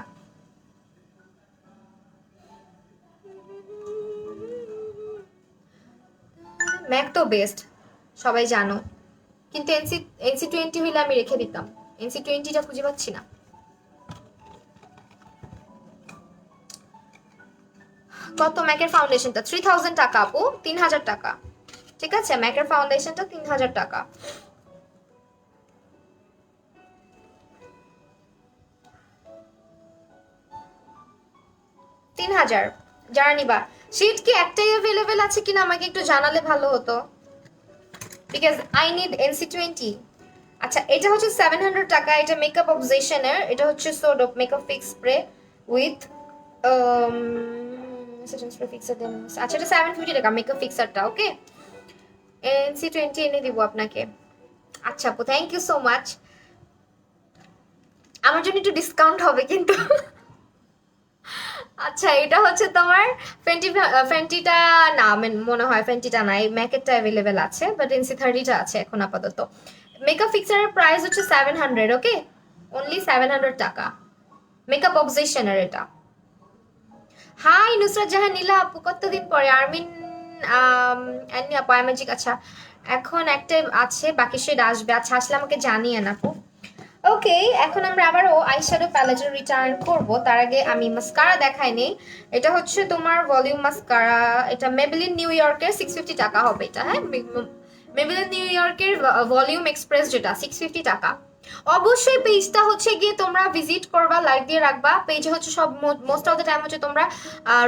A: ম্যাক তো বেস্ট সবাই জানো, কিন্তু NC20 হইলে আমি রেখে দিতাম। NC20টা খুঁজে পাচ্ছি না। কত ম্যাকের ফাউন্ডেশনটা? 3000 টাকা আপু, 3000 টাকা, ঠিক আছে? ম্যাকের ফাউন্ডেশনটা 3000 টাকা। যারা নিবা। শীট কি একটাই অ্যাভেলেবেল আছে কিনা আমাকে একটু জানালে ভালো হতো, বিকজ আই নিড NC20। আচ্ছা, এটা হচ্ছে 700 টাকা। এটা মেকআপ অবজেশনের, এটা হচ্ছে সোড অফ মেকআপ ফিক্স স্প্রে উইথ আচ্ছা, এটা 750 টাকা মেকআপ ফিক্সারটা। ওকে, NC20 এনে দিব আপনাকে। আচ্ছা আপু, থ্যাংক ইউ সো মাচ। আমার জন্য একটু ডিসকাউন্ট হবে কিন্তু। আচ্ছা, এটা হচ্ছে তোমার ফেন্টিটা না, মনে হয় ফেন্টিটা নাই, ম্যাকেটটা অ্যাভেলেবেল আছে, বাট NC30টা আছে এখন আপাতত। মেকআপ ফিক্সারের প্রাইস হচ্ছে 700। ওকে, অনলি 700 টাকা মেকআপ অবজেশনের এটা। হাই নুসরাত জাহান নীলা আপু, কতদিন পরে। আরমিন অ্যান্নি আপু, ম্যাজিক। আচ্ছা, এখন একটা আছে, বাকি শেড আসবে। আচ্ছা, আসলে আমাকে জানিয়ে না আপু। ওকে, এখন আমরা আবারও আইশ্যাডো প্যালেটে রিটার্ন করব। তার আগে আমি মাস্কারা দেখাই নেই। এটা হচ্ছে তোমার ভলিউম মাস্কারা। এটা মেবেলিন নিউ ইয়র্কের 650 টাকা হবে এটা। হ্যাঁ, মেবেলিন নিউ ইয়র্কের ভলিউম এক্সপ্রেস যেটা 650 টাকা। অবশ্যই পেজটা হচ্ছে গিয়ে তোমরা ভিজিট করবা, লাইক দিয়ে রাখবা। পেজে হচ্ছে সব মোস্ট অফ দ্য টাইম হচ্ছে তোমরা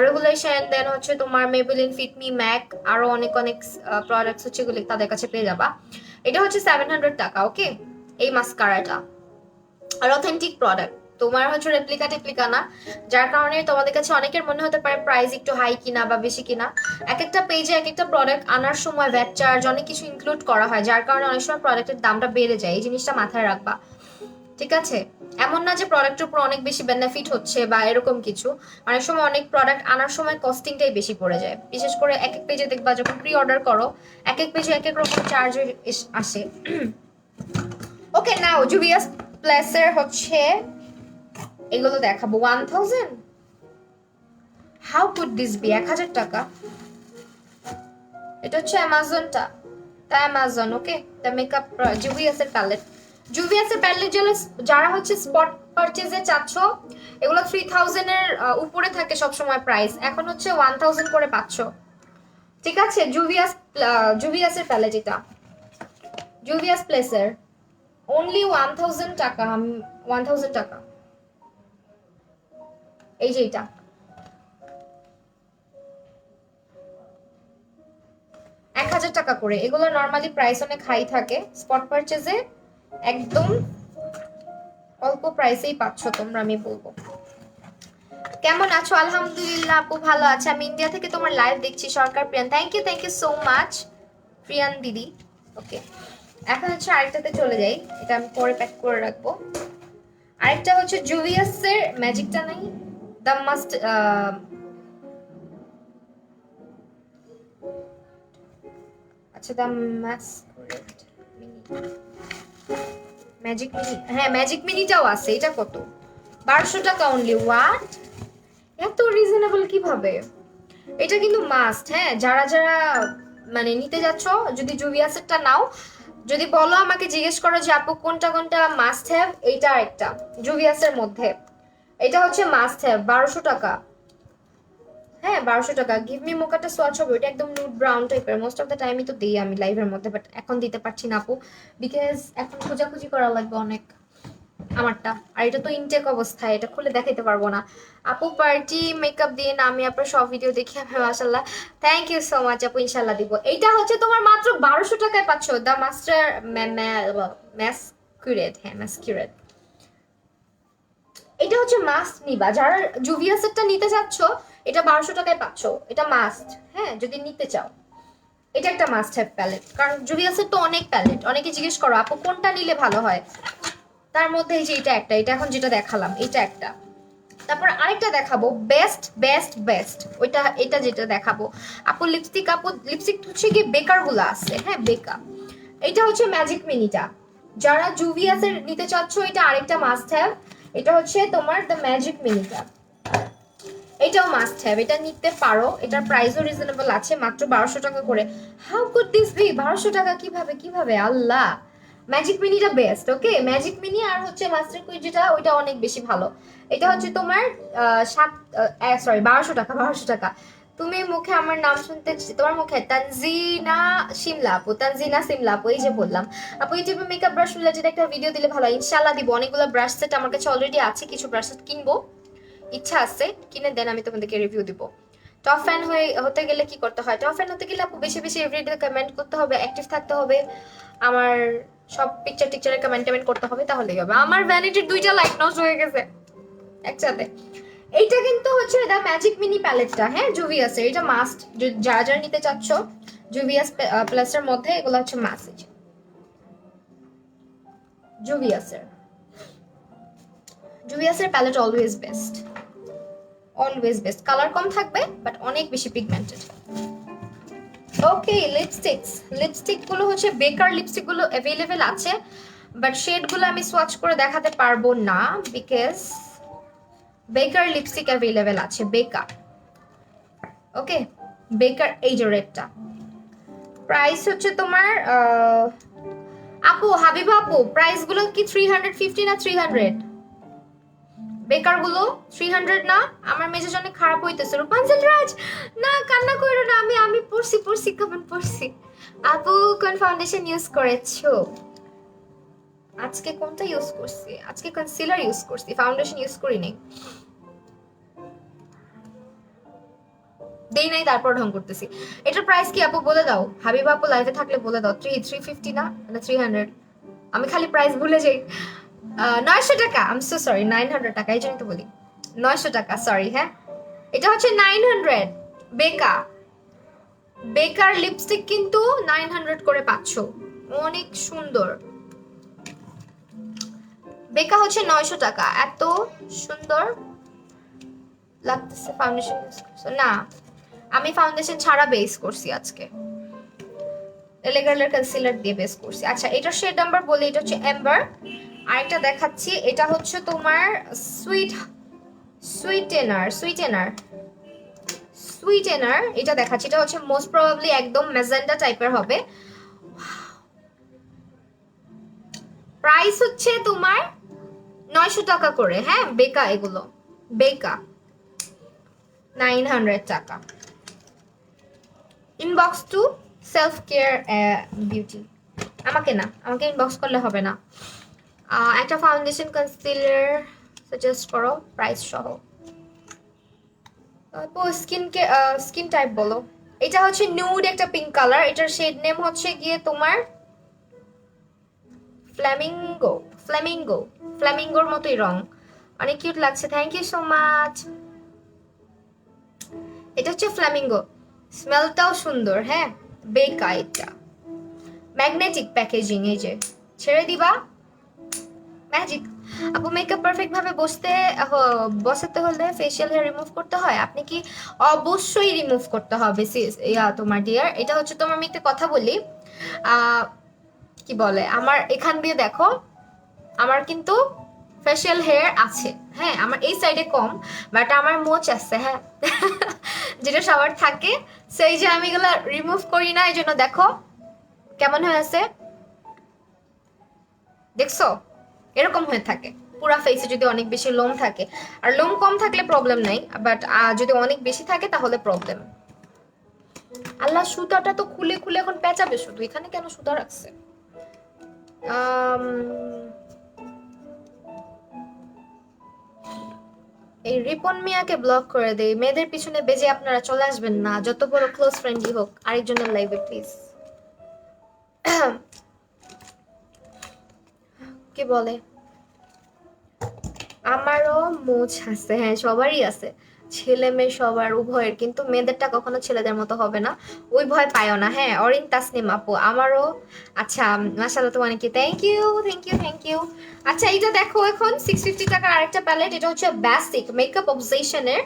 A: রেগুলেশন, দেন হচ্ছে তোমার মেবেলিন ফিটমি ম্যাক, আরো অনেক অনেক প্রোডাক্টস হচ্ছে এগুলো তাদের কাছে পেয়ে যাবা। এটা হচ্ছে 700 টাকা। ওকে, এই মাস্কারাটা আর অথেন্টিক প্রোডাক্ট, তোমার হচ্ছে রেপ্লিকা না, যার কারণে তোমাদের কাছে অনেকের মনে হতে পারে প্রাইস একটু হাই কিনা বা বেশি কিনা। এক একটা পেজে এক একটা প্রোডাক্ট আনার সময় ভ্যাট চার্জ অনেক কিছু ইনক্লুড করা হয়, যার কারণে অনেক সময় প্রোডাক্টের দামটা বেড়ে যায়। এই জিনিসটা মাথায় রাখবা, ঠিক আছে? এমন না যে প্রোডাক্টের উপর অনেক বেশি বেনিফিট হচ্ছে বা এরকম কিছু। অনেক সময় অনেক প্রোডাক্ট আনার সময় কস্টিংটাই বেশি পড়ে যায়, বিশেষ করে এক এক পেজে দেখবা যখন প্রি অর্ডার করো এক এক পেজে এক এক রকম চার্জ আসে। ওকে, নাও জুভিয়াস প্লাসের হচ্ছে এগুলো দেখাবো। 1000, হাউ কুড দিস বি? 1000 টাকা। এটা হচ্ছে অ্যামাজনটা, তা অ্যামাজন। ওকে, দ্য মেকআপ জুভিয়াসের প্যালেট। জুভিয়াসের প্যালেট যারা হচ্ছে স্পট পারচেজে চাচ্ছ, এগুলো 3000 এর উপরে থাকে সবসময় প্রাইস, এখন হচ্ছে 1000 করে পাচ্ছ, ঠিক আছে? জুভিয়াসের প্যালেট, এটা জুভিয়াস প্লেসের অনলি 1000 টাকা। 1000 টাকা। এই যে এটা 1000 টাকা করে। এগুলো নর্মালি প্রাইস অনেক হাই থাকে, স্পট পারচেজে একদম অল্প প্রাইসেই পাচ্ছ তোমরা, আমি বলবো। কেমন আছো? আলহামদুলিল্লাহ আপু, ভালো আছে। আমি ইন্ডিয়া থেকে তোমার লাইভ দেখছি। Sarkar Priyan, thank you so much Priyan দিদি। ওকে, এখন হচ্ছে আরেকটাতে চলে যাই, এটা আমি পরে প্যাক করে রাখবো। আরেকটা হচ্ছে জুভিয়াসের ম্যাজিকটা নাই, দ্য মাস্ট আচ্ছা, দ্য ম্যাসকুরেট মিনি, ম্যাজিক মিনি। হ্যাঁ, ম্যাজিক মিনিটাও আছে। এটা কত? 1200 টাকা অনলি। হোয়াট, এত রিজনেবল কিভাবে? এটা কিন্তু মাস্ট। হ্যাঁ, যারা যারা মানে নিতে যাচ্ছ, যদি জুভিয়াসেরটা নাও, যদি বলো আমাকে, জিজ্ঞেস করো যে আপু কোনটা কোনটা মাস্ট হ্যাভ, এইটা একটা জুভিয়াসের মধ্যে। এটা হচ্ছে মাস্ট হ্যাভ, 1200 টাকা। হ্যাঁ, 1200 টাকা। গিভ মি মোকাটা সোয়াচ হবে, ওটা একদম নুড ব্রাউন টাইপের। মোস্ট অফ দ্য টাইমই তো দিই আমি লাইভের মধ্যে, বাট এখন দিতে পারছি না আপু, বিকজ এখন খোঁজাখুঁজি করা লাগবে অনেক। আমারটা। আর এটা তো ইনটেক অবস্থায়, এটা খুলে দেখাইতে পারবো না। আপু পার্টি মেকআপ দিয়ে না, আমি আপনার সব ভিডিও দেখি আমি মাশাআল্লাহ। থ্যাংক ইউ সো মাচ আপু, ইনশাআল্লাহ দিব। এইটা হচ্ছে তোমার মাত্র 1200 টাকায় পাচ্ছ, দ্য মাস্টার ম্যাসকুরেট। হ্যাঁ ম্যাসকুরেট। এটা হচ্ছে মাস্ট নিবা, যারা জুভিয়াসেরটা নিতে চাচ্ছ এটা 1200 টাকায় পাচ্ছ, এটা মাস্ট। হ্যাঁ যদি নিতে চাও এটা একটা মাস্ট হ্যাভ প্যালেট, কারণ জুভিয়াসের তো অনেক প্যালেট, অনেকে জিজ্ঞেস করো আপু কোনটা নিলে ভালো হয়, তার মধ্যে এই যে এটা একটা, এটা এখন যেটা দেখালাম এটা একটা, তারপর আরেকটা দেখাবো বেস্ট বেস্ট বেস্ট, ওইটা এটা যেটা দেখাবো আপু লিপস্টিক হচ্ছে কি বেকার গুলো আছে, হ্যাঁ বেকা। এটা হচ্ছে ম্যাজিক মিনিটা, যারা জুভিয়াসের নিতে চাচ্ছ এটা আরেকটা মাস্ট হ্যাভ। এটা হচ্ছে তোমার দ্য ম্যাজিক মিনিটা, এটাও মাস্ট হ্যাভ, এটা নিতে পারো, এটার প্রাইসও রিজনেবল আছে, মাত্র 1200 টাকা করে। হাউ কুড দিস বি 1200 টাকা, কিভাবে কিভাবে আল্লাহ। ম্যাজিক মিনিটা বেস্ট, ওকে ম্যাজিক মিনি আর হচ্ছে মাস্টার কুইট যেটা ওইটা অনেক বেশি ভালো। এটা হচ্ছে তোমার 1200 টাকা, 1200 টাকা। তুমি মুখে আমার নাম শুনতে, তোমার মুখে তানজিনা শিমলা আপু, তানজিনা শিমলা আপু, এই যে বললাম আপু ইউটিউবে মেকআপ ব্রাশ রিলেটেড একটা ভিডিও দিলে ভালো হয়। ইনশাআল্লাহ দিব, অনেকগুলো ব্রাশ সেট আমার কাছে অলরেডি আছে, কিছু ব্রাশ সেট কিনবো, ইচ্ছা আছে কিনে দেন আমি তোমাদেরকে রিভিউ দিব। টপ ফ্যান হতে গেলে কি করতে হয়? টপ ফ্যান হতে গেলে আপু বেশি বেশি এভরিডে কমেন্ট করতে হবে, অ্যাক্টিভ থাকতে হবে, আমার সব পিকচার টিকচারে কমেন্ট করতে হবে, তাহলেই হবে। আমার ভ্যানিটির 2টা লাইট নষ্ট হয়ে গেছে একসাথে। এইটা কিন্তু হচ্ছে দা ম্যাজিক মিনি প্যালেটটা, হ্যাঁ জুভিয়াসের, এটা মাস্ট যারা যারা নিতে চাচ্ছ জুভিয়াস প্লাসের মধ্যে, এগুলো হচ্ছে মাস্ট জুভিয়াসের। জুভিয়াসের palette always best, always best, colour কম থাকবে বাট অনেক বেশি পিগমেন্টেড। ওকে লিপস্টিক গুলো হচ্ছে বেকার লিপস্টিক গুলো অ্যাভেলেবেল আছে, বাট শেড গুলো আমি সোয়াচ করে দেখাতে পারবো না বিকজ বেকার লিপস্টিক অ্যাভেলেবেল আছে, বেকার। ওকে বেকার, এই যে রেডটা প্রাইস হচ্ছে তোমার আপু হাবিবা আপু প্রাইস গুলো কি 350 না 300? বেকার গুলো 300 না? আমার মেজাজ অনেক খারাপ হইতেছে। রূপাঞ্জল রাজ না কান্না করো না, আমি পড়ছি কমেন্ট পড়ছি। আপু কোন ফাউন্ডেশন ইউজ করেছো? আজকে কোনটা ইউজ করছি? আজকে কনসিলার ইউজ করছি, ফাউন্ডেশন ইউজ করি নাই, দেই নাই তারপর ঢং করতেছি। এটার প্রাইস কি আপু বলে দাও, হাবিবা আপু লাইভে থাকলে বলে দাও। 350 না 300? আমি খালি প্রাইস ভুলে যাই। 900 টাকা, আই এম সো সরি, 900 টাকা, এই জন্যই তো বলি 900 টাকা, সরি। হ্যাঁ এটা হচ্ছে 900 বেকা, বেকার লিপস্টিক কিন্তু 900 করে পাচ্ছ, অনেক সুন্দর। বেকা হচ্ছে 900 টাকা, এত সুন্দর লাগতেছে। ফাউন্ডেশন ইউজ করছো না? আমি ফাউন্ডেশন ছাড়া বেস করছি আজকে, এলেগার্লের কনসিলার দিয়ে বেস করছি। আচ্ছা এটার শেড নাম্বার বলে, এটা হচ্ছে এম্বার। আরেকটা দেখাচ্ছি, এটা হচ্ছে তোমার সুইটেনার, এটা দেখাচ্ছি, এটা হচ্ছে মোস্ট প্রবাবলি একদম ম্যাজেন্ডা টাইপের হবে। প্রাইস হচ্ছে তোমার 900 টাকা করে, হ্যাঁ বেকা, এগুলো বেকা 900 টাকা। Inbox to Self Care beauty, আমাকে না, আমাকে ইনবক্স করলে হবে না। একটা ফাউন্ডেশন কনসিলার সাজেস্ট করো প্রাইস সহ। স্কিন টাইপ বলো। এটা হচ্ছে নিউড একটা পিঙ্ক কালার, এটার শেড নেম হচ্ছে গিয়ে তোমার ফ্ল্যামিঙ্গোর মতোই রং, অনেক কিউট লাগছে, থ্যাংক ইউ সো মাচ। এটা হচ্ছে ফ্ল্যামিঙ্গো, স্মেলটাও সুন্দর, হ্যাঁ বেকা। এটা ম্যাগনেটিক প্যাকেজিং, এই যে ছেড়ে দিবা ম্যাজিক। আপু মেকআপ পারফেক্ট ভাবে বসাতে হলে ফেশিয়াল হেয়ার রিমুভ করতে হয়? আপনি কি? অবশ্যই রিমুভ করতে হবে তোমার ডিয়ার। এটা হচ্ছে তোমার, আমি একটা কথা বলি, কি বলে, আমার এখান দিয়ে দেখো, আমার কিন্তু ফেশিয়াল হেয়ার আছে, হ্যাঁ আমার এই সাইডে কম, বাট আমার মোচ আছে, হ্যাঁ যেটা সবার থাকে, সেই যে আমি এগুলো রিমুভ করি না, এই জন্য দেখো কেমন হয়ে আছে, দেখছো এরকম হয়ে থাকে পুরা ফেসে। যদি অনেক বেশি লোম থাকে, আর লোম কম থাকলে প্রবলেম নাই, বাট যদি অনেক বেশি থাকে তাহলে প্রবলেম। আল্লাহ সুতাটা তো খুলে খুলে এখন পেঁচাবে শুধু, এখানে কেন সুতা রাখছে? এই রিপন মিয়াকে ব্লক করে দেই। মেয়েদের পিছনে বেজে আপনারা চলে আসবেন না, যত বড় ক্লোজ ফ্রেন্ডই হোক। আরেকজনের লাইভে প্লিজ। কি বলে, আমারও মোচ আছে, হ্যাঁ সবারই আছে, ছেলে মেয়ে সবার উভয়ের, কিন্তু মেয়েদেরটা কখনো ছেলেদের মতো হবে না, ওই ভয় পায়ও না। হ্যাঁ অরিন তাসনিম আপু আমারও। আচ্ছা মাশাআল্লাহ, তোমার কি, thank you thank you thank you. আচ্ছা এইটা দেখো, এখন 650 টাকার আরেকটা প্যালেট, এটা হচ্ছে বেসিক মেকআপ অবজেশনের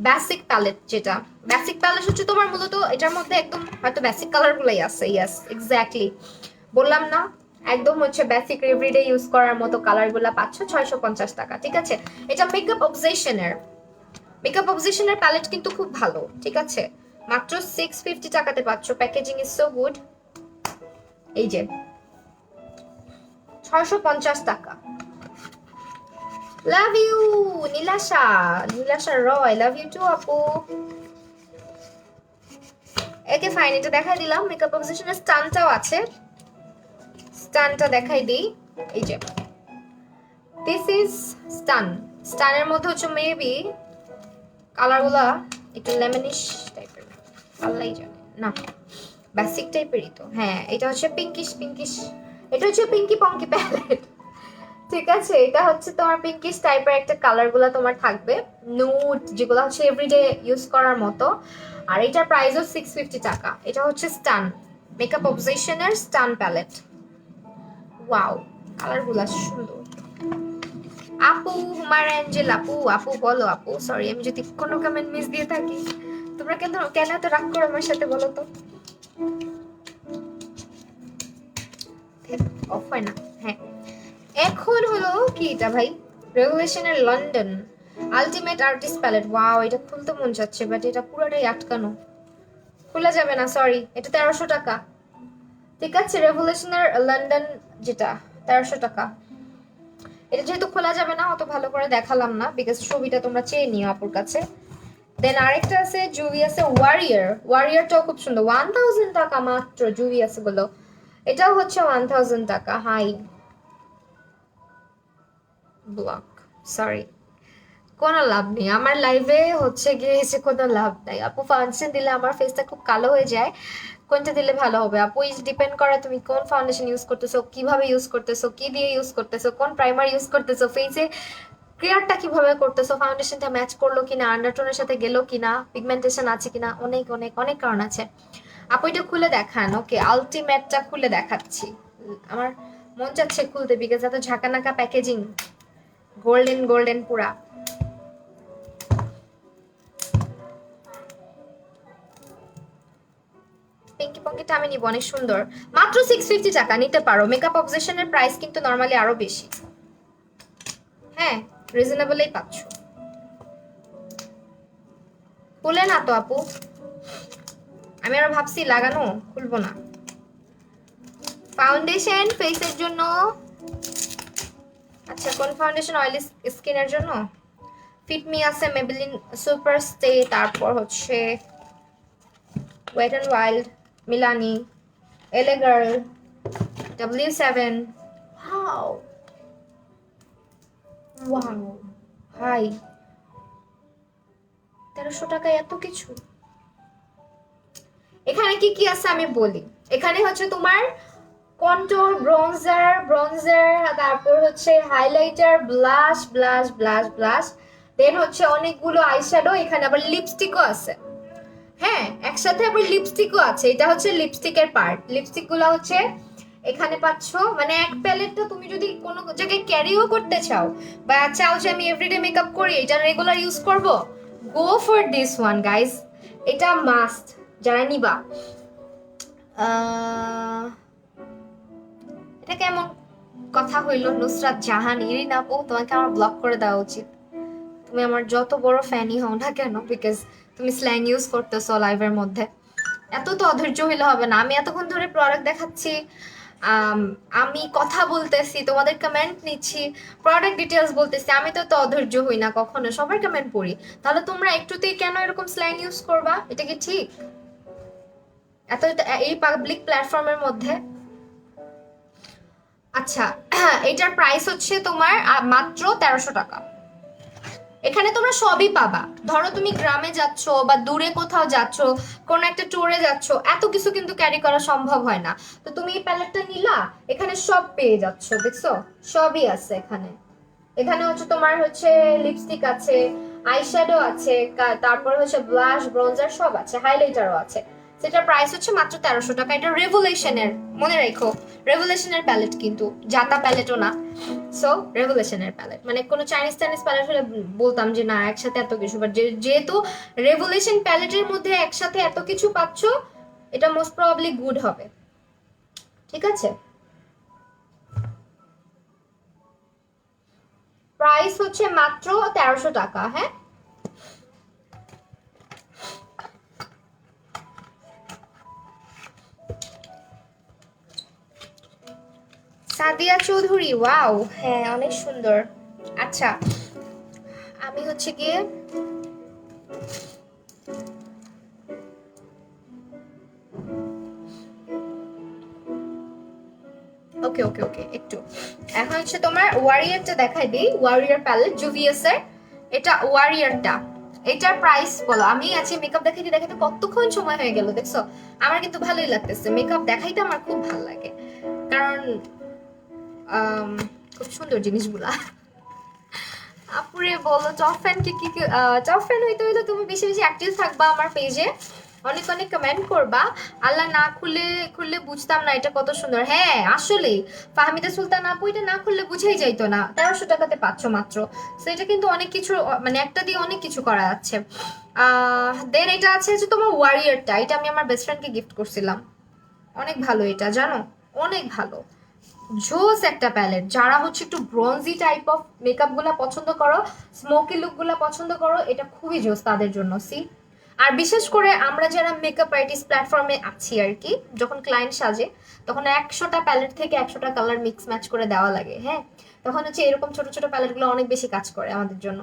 A: বেসিক প্যালেট। যেটা বেসিক প্যালেট হচ্ছে তোমার মূলত এটার মধ্যে একদম হয়তো বেসিক কালারগুলোই আছে, ইয়েস এক্স্যাক্টলি, বললাম না, একদম হচ্ছে বেসিক এভরিডে ইউজ করার মতো কালারগুলো পাচ্ছ 650 টাকা, ঠিক আছে। এটা মেকআপ অবজেশনের প্যালেট কিন্তু খুব ভালো, ঠিক আছে, মাত্র 650 টাকাতে পাচ্ছ। Packaging is so good. এই যে 650 টাকা। Love you Nilasha, Nilasha Roy, love you too আপু। একে ফাইন, এটা দেখাই দিলাম। মেকআপ অবজেশনের স্টানটাও আছে, স্টানটা দেখাই দিই। এই যে দিস ইজ স্টান। স্টানের মধ্যে হচ্ছে মেবি কালারগুলা একটু লেমনিশ টাইপের, আল্লাহই জানে, না বেসিক টাইপেরই তো। হ্যাঁ এটা হচ্ছে পিঙ্কিশ পিঙ্কিশ, এটা হচ্ছে পিঙ্কি পঙ্কি প্যালেট, ঠিক আছে। এটা হচ্ছে তোমার পিঙ্কিশ টাইপের একটা কালারগুলা তোমার থাকবে, নুড, যেগুলো হচ্ছে এভরিডে ইউজ করার মতো। আর এটার প্রাইসও 650 টাকা। এটা হচ্ছে স্টান, মেকআপ অবজেশনের স্টান প্যালেট। ওয়াও, কালারগুলা সুন্দর। আপু হুমার অ্যাঞ্জেল আপু, আপু বলো আপু, সরি আমি যদি কোনো কমেন্ট মিস দিয়ে থাকি, তোমরা কেন কেন এত রাগ করো আমার সাথে বলো তো। অফ হয় না, হ্যাঁ। এখন হলো কি এটা ভাই, রেভলিউশনের London ultimate artist palette. Wow, এটা খুলতে মন যাচ্ছে, বাট এটা পুরোটাই আটকানো, খোলা যাবে না, সরি। এটা 1300 টাকা, ঠিক আছে। রেভলিউশনের লন্ডন যেটা 1300 টাকা। এটা যেহেতু খোলা যাবে না, অত ভালো করে দেখালাম না, বিকজ ছবিটা তোমরা চেয়ে নিও আপুর কাছে। দেন আরেকটা আছে জুভিয়াসে ওয়ারিয়ার, ওয়ারিয়ারটাও খুব সুন্দর, 1000 টাকা মাত্র জুভিয়াস গুলো। এটাও হচ্ছে 1000 টাকা। হাই ব্লক, সরি, কোনো লাভ নেই আমার লাইভে, হচ্ছে গিয়ে এসে কোনো লাভ নাই আপু। ফাউন্ডেশন দিলে আমার ফেসটা খুব কালো হয়ে যায়, কোনটা দিলে ভালো হবে আপু? ইজ ডিপেন্ড করে তুমি কোন ফাউন্ডেশন ইউজ করতেছো, কিভাবে ইউজ করতেছো, কি দিয়ে ইউজ করতেছো, কোন প্রাইমার ইউজ করতেছো, ফেসে ক্লিয়ারটা কিভাবে করতেছো, ফাউন্ডেশনটা ম্যাচ করলো কিনা, আন্ডারটোনের সাথে গেলো কিনা, পিগমেন্টেশন আছে কিনা, অনেক অনেক অনেক কারণ আছে আপু। এটা খুলে দেখান। ওকে, আলটিমেটটা খুলে দেখাচ্ছি। আমার মন চাচ্ছে খুলতে, বিকজ এত ঝাঁকানাকা প্যাকেজিং, গোল্ডেন গোল্ডেন পুরা। পিঙ্কি পঙ্কিটা আমি নিব, অনেক সুন্দর, মাত্র 650 টাকা, নিতে পারো। মেকআপ অবজেশনের প্রাইস কিন্তু নরমালি আরো বেশি, হ্যাঁ রিজনেবলই পাচ্ছ। খুলে না তো আপু, আমি আরো ভাবছি লাগানো, খুলবো না। ফাউন্ডেশন ফেসের জন্য, আচ্ছা কোন ফাউন্ডেশন? অয়েলি স্কিনের জন্য ফিটমি আছে, মেবেলিন সুপার স্টে, তারপর হচ্ছে ওয়েট অ্যান্ড ওয়াইল্ড, মিলানি, এলে girl, W7। Wow wow high, 1300 টাকায় এত কিছু। এখানে কি কি আছে আমি বলি। এখানে হচ্ছে তোমার কন্ট্যুর, ব্রোঞ্জার, তারপর হচ্ছে highlighter, blush blush blush blush, then হচ্ছে অনেকগুলো আইশ্যাডো, এখানে আবার লিপস্টিকও আছে। হ্যাঁ একসাথে আবার লিপস্টিকও আছে, এটা হচ্ছে লিপস্টিকের পার্ট। লিপস্টিক গুলো হচ্ছে এখানে পাচ্ছ, মানে এক প্যালেটটা তুমি যদি কোনো জায়গায় ক্যারিও করতে চাও, বা চাও যে আমি এভরিডে মেকআপ করি, এটা রেগুলার ইউজ করব, go for this one guys, এটা মাস্ট যারা নিবা। এটা কেমন কথা হইল নুসরাত জাহান, ইরিন আপু তোমাকে আমার ব্লক করে দেওয়া উচিত। তুমি আমার যত বড় ফ্যানই হও না কেন, বিকজ তুমি স্ল্যাং ইউজ করতেছো লাইভের মধ্যে, এত তো অধৈর্য হইলে হবে না। আমি এতক্ষণ ধরে প্রোডাক্ট দেখাচ্ছি, আমি কথা বলতেছি, তোমাদের কমেন্ট নিচ্ছি, প্রোডাক্ট ডিটেলস বলতেছি, আমি তো অধৈর্য হই না কখনো, সবার কমেন্ট পড়ি। তাহলে তোমরা একটুতেই কেন এরকম স্ল্যাং ইউজ করবা? এটা কি ঠিক? এত এই পাবলিক প্ল্যাটফর্মের মধ্যে। আচ্ছা এটার প্রাইস হচ্ছে তোমার মাত্র 1300 টাকা, এখানে তোমরা সবই পাবা। ধরো তুমি গ্রামে যাচ্ছ বা দূরে কোথাও যাচ্ছ, কোনো একটা ট্যুরে যাচ্ছ, এত কিছু কিন্তু ক্যারি করা সম্ভব হয় না। তো তুমি এই প্যালেটটা নিলা, এখানে সব পেয়ে যাচ্ছ, দেখছো সবই আছে এখানে। এখানে হচ্ছে তোমার হচ্ছে লিপস্টিক আছে, আইশ্যাডো আছে, তারপর হচ্ছে ব্লাশ, ব্রঞ্জার সব আছে, হাইলাইটারও আছে। সেটার প্রাইস হচ্ছে মাত্র 1300 টাকা। এটা রেভুলেশনের, মনে রাখো রেভুলেশনের প্যালেট, কিন্তু জাতা প্যালেটও না। সো রেভুলেশনের প্যালেট, মানে কোনো চাইনিজ প্যালেট হলে বলতাম যে না একসাথে এত কিছু, বাট যেহেতু রেভুলেশন প্যালেটের মধ্যে একসাথে এত কিছু পাচ্ছ, এটা মোস্ট প্রবাবলি গুড হবে। ঠিক আছে, প্রাইস হচ্ছে মাত্র 1300 টাকা। হ্যাঁ, সাদিয়া চৌধুরী, ওয়াও, হ্যাঁ অনেক সুন্দর। আচ্ছা, আমি হচ্ছে গিয়ে ওকে ওকে ওকে একটু এখন হচ্ছে তোমার ওয়ারিয়ারটা দেখাই দিই। ওয়ারিয়ার প্যালেট জুভিয়াস এর, এটা ওয়ারিয়ারটা। এটার প্রাইস বলো। আমি আছি মেকআপ দেখাইতে দেখাইতে কতক্ষণ সময় হয়ে গেল দেখছো। আমার কিন্তু ভালোই লাগতেছে, মেকআপ দেখাইতে আমার খুব ভালো লাগে, কারণ খুব সুন্দর জিনিসগুলা। আপুরে বলো টপ ফ্যান কি কি, টপ ফ্যান হইতে হইলে তুমি বেশি বেশি অ্যাক্টিভ থাকবা আমার পেজে, অনেক অনেক কমেন্ট করবা। আল্লাহ না খুললে খুললে বুঝতাম না এটা কত সুন্দর। হ্যাঁ আসলেই ফাহমিদা সুলতান আপু, এটা না খুললে বুঝেই যাইতো না 1300 টাকাতে পাচ্ছ মাত্র। তো এটা কিন্তু অনেক কিছু, মানে একটা দিয়ে অনেক কিছু করা যাচ্ছে। দেন এটা আছে যে তোমার ওয়ারিয়ারটা, এটা আমি আমার বেস্ট ফ্রেন্ডকে গিফট করছিলাম। অনেক ভালো এটা, জানো, অনেক ভালো, জোস একটা প্যালেট। যারা হচ্ছে একটু ব্রঞ্জি টাইপ অফ মেকআপ গুলা পছন্দ করো, স্মোকি লুক গুলা পছন্দ করো, এটা খুবই জোস তাদের জন্য। সি, আর বিশেষ করে আমরা যারা মেকআপ আর্টিস্ট প্ল্যাটফর্মে আছি আর কি, যখন ক্লায়েন্ট সাজে তখন 100টা প্যালেট থেকে 100টা কালার মিক্স ম্যাচ করে দেওয়া লাগে। হ্যাঁ, তখন হচ্ছে এরকম ছোট ছোট প্যালেট গুলো অনেক বেশি কাজ করে আমাদের জন্য।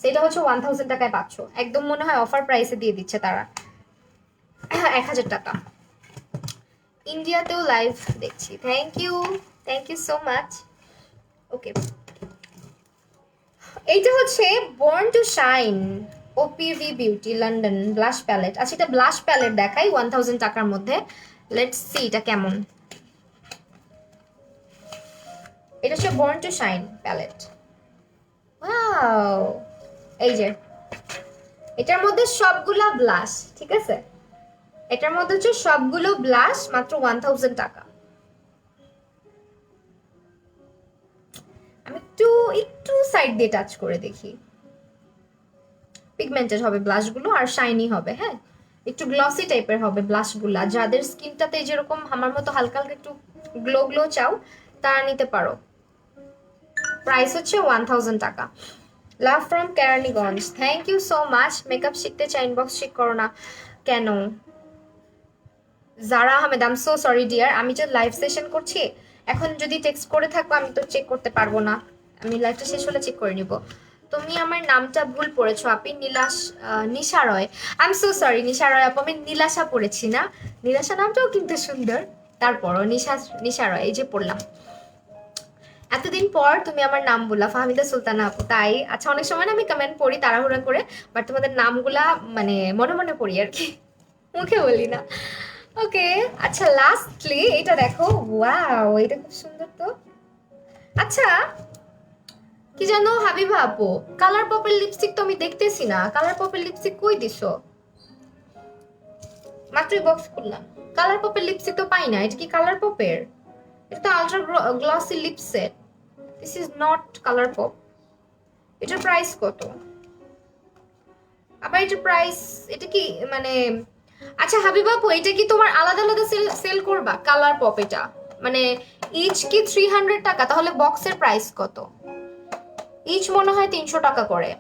A: সেটা হচ্ছে 1000 টাকায় পাচ্ছ, একদম মনে হয় অফার প্রাইসে দিয়ে দিচ্ছে তারা। 1000 টাকা। ইন্ডিয়াতেও লাইভ দেখছি, thank you so much. Okay, এইটা হচ্ছে Born to Shine OPV Beauty London blush palette. আচ্ছা, এটা ব্লাশ প্যালেট দেখাই 1000 টাকার মধ্যে। লেটস সি এটা কেমন। এটা হচ্ছে Born to Shine palette. Wow, এই যে এটার মধ্যে সবগুলা ব্লাশ, ঠিক আছে, এটার মধ্যে হচ্ছে সবগুলো ব্লাশ, মাত্র 1000 টাকা। আমি একটু একটু সাইড দিয়ে টাচ করে দেখি। পিগমেন্টেড হবে ব্লাশগুলো আর শাইনি হবে। হ্যাঁ, একটু গ্লসি টাইপের হবে ব্লাশগুলো। যাদের স্কিনটাতে যেরকম আমার মতো হালকা হালকা একটু গ্লো গ্লো চাও, তারা নিতে পারো। প্রাইস হচ্ছে 1000 টাকা। Love from Keraniganj, thank you so much. Makeup শিখতে চাই, ইনবক্স চেক করো না কেন? Zara Ahmed, I am so sorry dear, আমি যে লাইভ সেশন করছি, এখন যদি টেক্সট করে থাকো আমি তো চেক করতে পারবো না, আমি লাইভটা শেষ হলে চেক করে নিব। তুমি আমার নামটা ভুল পড়েছো আপনি, নিশা রয়। আই এম সো সরি নিশা রয় আপু, আমি নীলাশা পড়েছি না। নীলাশা নামটাও কিন্তু সুন্দর, তারপরও নিশা রয় এই যে পড়লাম। এতদিন পর তুমি আমার নাম বললা, ফাহমিদা সুলতানা আপু, তাই? আচ্ছা, অনেক সময় না আমি কমেন্ট পড়ি তাড়াহুড়া করে, বাট তোমাদের নামগুলা মানে মনে মনে পড়ি আর কি, মুখে বলি না। ওকে, আচ্ছা লাস্টলি এটা দেখো, ওয়াও এটা খুব সুন্দর তো। আচ্ছা, কি জানো হাবিবা আপু, কালার পপের লিপস্টিক তো আমি দেখতেছি না, কালার পপের লিপস্টিক কই দিছো? মাত্রই বক্স করলাম, কালার পপের লিপস্টিক তো পাই না। এটা কি কালার পপের? এটা তো ultra glossy lip set, this is not ColourPop. এটার প্রাইস কত? আবার এটার প্রাইস, এটা কি মানে, আচ্ছা হাবিবা আপু, এটা কি তোমার আলাদা আলাদা সেল করবা কালার পপ? এটা মানে ইচ কি 300 টাকা? তাহলে বক্সের প্রাইস কত? ইচ মনে হয় 300 টাকা করে।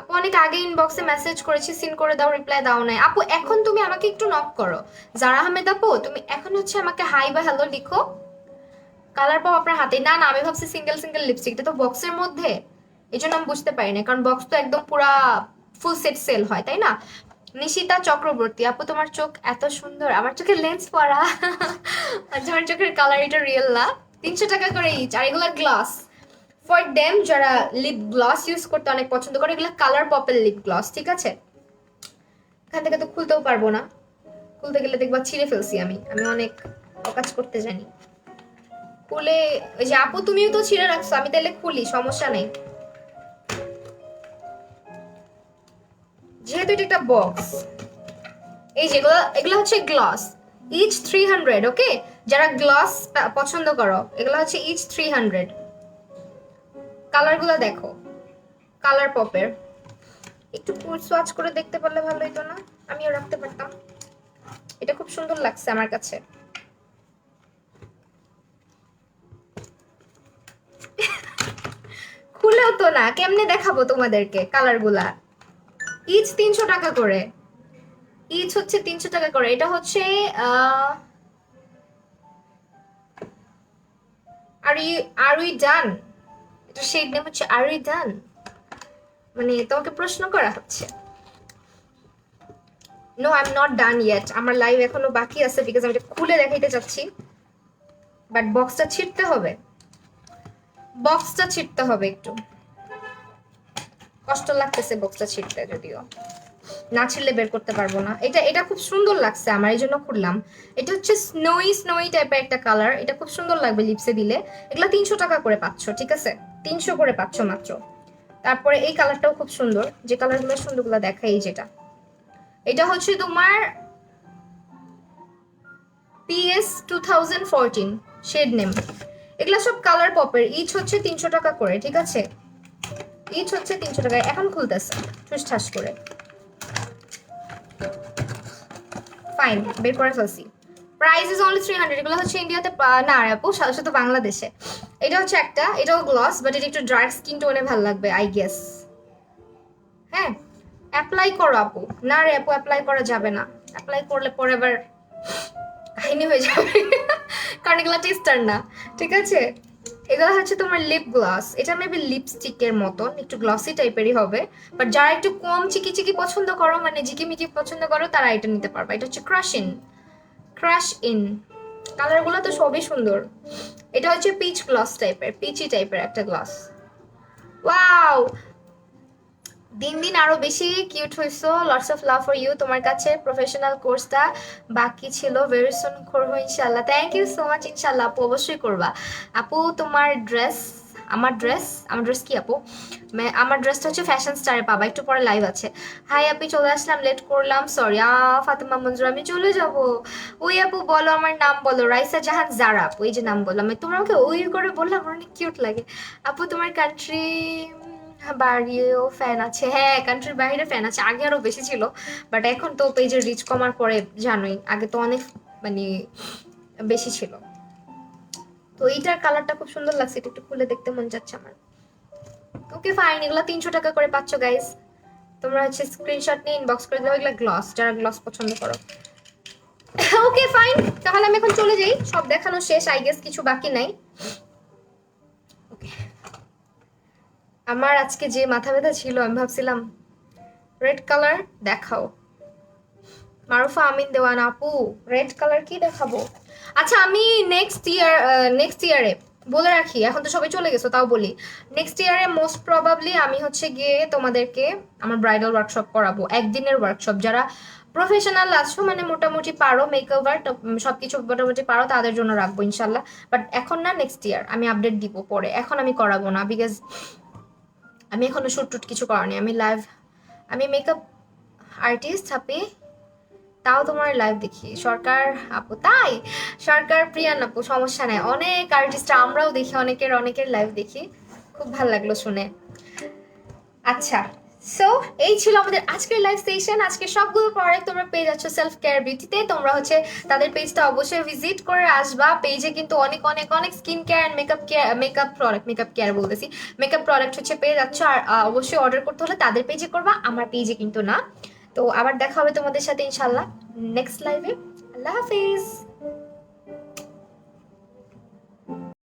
A: আপু অনেক আগে ইনবক্সে মেসেজ করেছি, সিন করে দাও, রিপ্লাই দাও নাই। আপু এখন তুমি আমাকে একটু নক করো। জারা আহমেদ আপু, তুমি এখন হচ্ছে আমাকে হাই বা হ্যালো লিখো। কালার পপ আপনার হাতে? না না, আমি ভাবছি সিঙ্গেল সিঙ্গেল লিপস্টিক, এটা তো বক্সের মধ্যে, এই জন্য আমি বুঝতে পারি না, কারণ বক্স তো একদম পুরা ফুল সেট সেল হয়, তাই না? নিশিতা চক্রবর্তী আপু, তোমার চোখ এত সুন্দর, আমার চোখে লেন্স পরা। তোমার চোখের কালার এটা রিয়েল না। 300 টাকা করে ইচ, আর এগুলো গ্লাস। ফর দেম যারা লিপ গ্লস ইউজ করতে অনেক পছন্দ করে, এগুলো কালার পপের লিপ গ্লস, ঠিক আছে? এখান থেকে তো খুলতেও পারবো না, খুলতে গেলে দেখবা ছিঁড়ে ফেলছি। আমি অনেক কাজ করতে জানি। খুলে ওই যে আপু তুমিও তো ছিঁড়ে রাখছো, আমি তাহলে খুলি, সমস্যা নেই। যেহেতু এটা একটা বক্স, এই যেগুলো এগুলো হচ্ছে গ্লস, ইচ 300। ওকে, যারা গ্লস পছন্দ করো এগুলো হচ্ছে ইচ 300। কালারগুলো দেখো, কালার পপের। একটু সোয়াচ করে দেখতে পারলে ভালো হতো না? আমিও রাখতে পারতাম। এটা খুব সুন্দর লাগছে আমার কাছে। খুলেও তো না, কেমনে দেখাবো তোমাদেরকে কালারগুলা? ইচ 300 টাকা করে, ইচ হচ্ছে 300 টাকা করে। এটা হচ্ছে আর উই ডান, এটা শেড নেম হচ্ছে আর উই ডান। মানে তোমাকে প্রশ্ন করা হচ্ছে। No, I am not done yet, আমার লাইভ এখনো বাকি আছে, বিকজ আমি এটা খুলে দেখাইতে চাচ্ছি। বাট বক্সটা ছিঁড়তে হবে, বক্সটা ছিঁড়তে হবে, একটু কষ্ট লাগতেছে বক্সটা ছিঁড়তে, যদিও না ছিঁড়লে বের করতে পারবো না। এটা খুব সুন্দর লাগছে আমার, এই জন্য খুললাম। এটা হচ্ছে স্নোই টাইপের একটা কালার, এটা খুব সুন্দর লাগবে লিপসে দিলে। এগুলা 300 টাকা করে পাচ্ছ, ঠিক আছে? 300 করে পাচ্ছ মাত্র। তারপরে এই কালারটাও খুব সুন্দর, যে কালারগুলো সুন্দরগুলো দেখা, এই যেটা, এটা হচ্ছে তোমার PS 2014 শেড নেম। এগুলা সব কালার পপের, ইচ হচ্ছে 300 টাকা করে, ঠিক আছে? ইচ হচ্ছে 300 টাকা। এখন খুলতেছে ঠুসঠাস করে, ফাইন, বের করে ফেলছি। Price is only 300। এগুলো হচ্ছে ইন্ডিয়াতে না আপু, শুধু বাংলাদেশে। এটা হচ্ছে একটা, এটাও গ্লস, বাট এটা একটু ডার্ক স্কিন টোনে ভালো লাগবে আই গেস। হ্যাঁ, অ্যাপ্লাই করো আপু। না রে আপু, অ্যাপ্লাই করা যাবে না, অ্যাপ্লাই করলে পরে আবার কাহিনী হয়ে যাবে, কারণ এগুলো টেস্টার না, ঠিক আছে? এগুলো হচ্ছে তোমার লিপ গ্লস, এটা মেবি লিপস্টিকের মতন একটু গ্লসি টাইপেরই হবে। বাট যারা একটু কম চিকি চিকি পছন্দ করো, মানে ঝিকিমিকি পছন্দ করো, তারা এটা নিতে পারবে। এটা হচ্ছে ক্রাশ ইন। কালারগুলো তো সবই সুন্দর। এটা হচ্ছে পিচ গ্লস টাইপের, পিচি টাইপের একটা গ্লস। ওয়াও, দিন দিন আরো বেশি কিউট হইছো। Lots of love for you. তোমার কাছে প্রফেশনাল কোর্সটা বাকি ছিল, ভেরি সুন করবো ইনশাল্লাহ। Thank you so much. ইনশাল্লাহ আপু, অবশ্যই করবা। আপু তোমার ড্রেস, আমার ড্রেস কি আপু? আমার ড্রেসটা হচ্ছে ফ্যাশন স্টারে পাবা, একটু পরে লাইভ আছে। হাই আপু, চলে আসলাম, লেট করলাম, সরি। ফাতেমা মঞ্জুর, আমি চলে যাব। ওই আপু বলো, আমার নাম বলো। রাইসা জাহান জারা আপু, এই যে নাম বললাম। তোমরা আমাকে ওই করে বললাম, আমার অনেক কিউট লাগে। আপু তোমার কান্ট্রি বাড়িও ফ্যান আছে? হ্যাঁ, কান্ট্রির বাইরে ফ্যান আছে, আগে আরো বেশি ছিল, বাট এখন তো পেজের রিচ কমার পরে জানোই, আগে তো অনেক মানে বেশি ছিল। তো এইটার কালারটা খুব সুন্দর লাগছে, এটা একটু খুলে দেখতে মন যাচ্ছে আমার। ওকে ফাইন, এগুলো 300 টাকা করে পাচ্ছ গাইস। তোমরা হচ্ছে স্ক্রিনশট নিয়ে ইনবক্স করে দাও। এগুলো গ্লস, যারা গ্লস পছন্দ করো। ওকে ফাইন, তাহলে আমি এখন চলে যাই, সব দেখানো শেষ আই গেস, কিছু বাকি নাই। ওকে, আমার আজকে যে মাথা ব্যথা ছিল, আমি ভাবছিলাম রেড কালার দেখাও। মারুফা আমিন দেওয়ান আপু, রেড কালার কি দেখাবো? আচ্ছা, আমি নেক্সট ইয়ারে বলে রাখি, এখন তো সবাই চলে গেছো, তাও বলি, নেক্সট ইয়ারে মোস্ট প্রবাবলি আমি হচ্ছে গিয়ে তোমাদেরকে আমার ব্রাইডাল ওয়ার্কশপ করাবো, একদিনের ওয়ার্কশপ। যারা প্রফেশনাল আছো, মানে মোটামুটি পারো মেকওভার সবকিছু মোটামুটি পারো, তাদের জন্য রাখবো ইনশাল্লাহ। বাট এখন না, নেক্সট ইয়ার আমি আপডেট দিব পরে, এখন আমি করাবো না, বিকজ আমি এখনো শুট টুট কিছু করানি। আমি মেকআপ আর্টিস্ট হাপি, তাও তোমার লাইভ দেখি। সরকার আপু, তাই? সরকার প্রিয়ান আপু, সমস্যা নেই, অনেক আর্টিস্ট আমরাও দেখি, অনেকের লাইভ দেখি, খুব ভালো লাগলো শুনে। আচ্ছা, সো এই ছিল আমাদের আজকের লাইভ সেশন। আজকে সবগুলো প্রোডাক্ট তোমরা পেয়ে যাচ্ছ সেলফ কেয়ার বিউটিতে। তোমরা হচ্ছে তাদের পেজটা অবশ্যই ভিজিট করে আসবা। পেজে কিন্তু অনেক অনেক অনেক skin care and makeup product হচ্ছে পেয়ে যাচ্ছ। আর অবশ্যই অর্ডার করতে হলে তাদের পেজে করবা, আমার পেজে কিন্তু না। তো আবার দেখা হবে তোমাদের সাথে ইনশাল্লাহ নেক্সট লাইভে। আল্লাহ হাফিজ।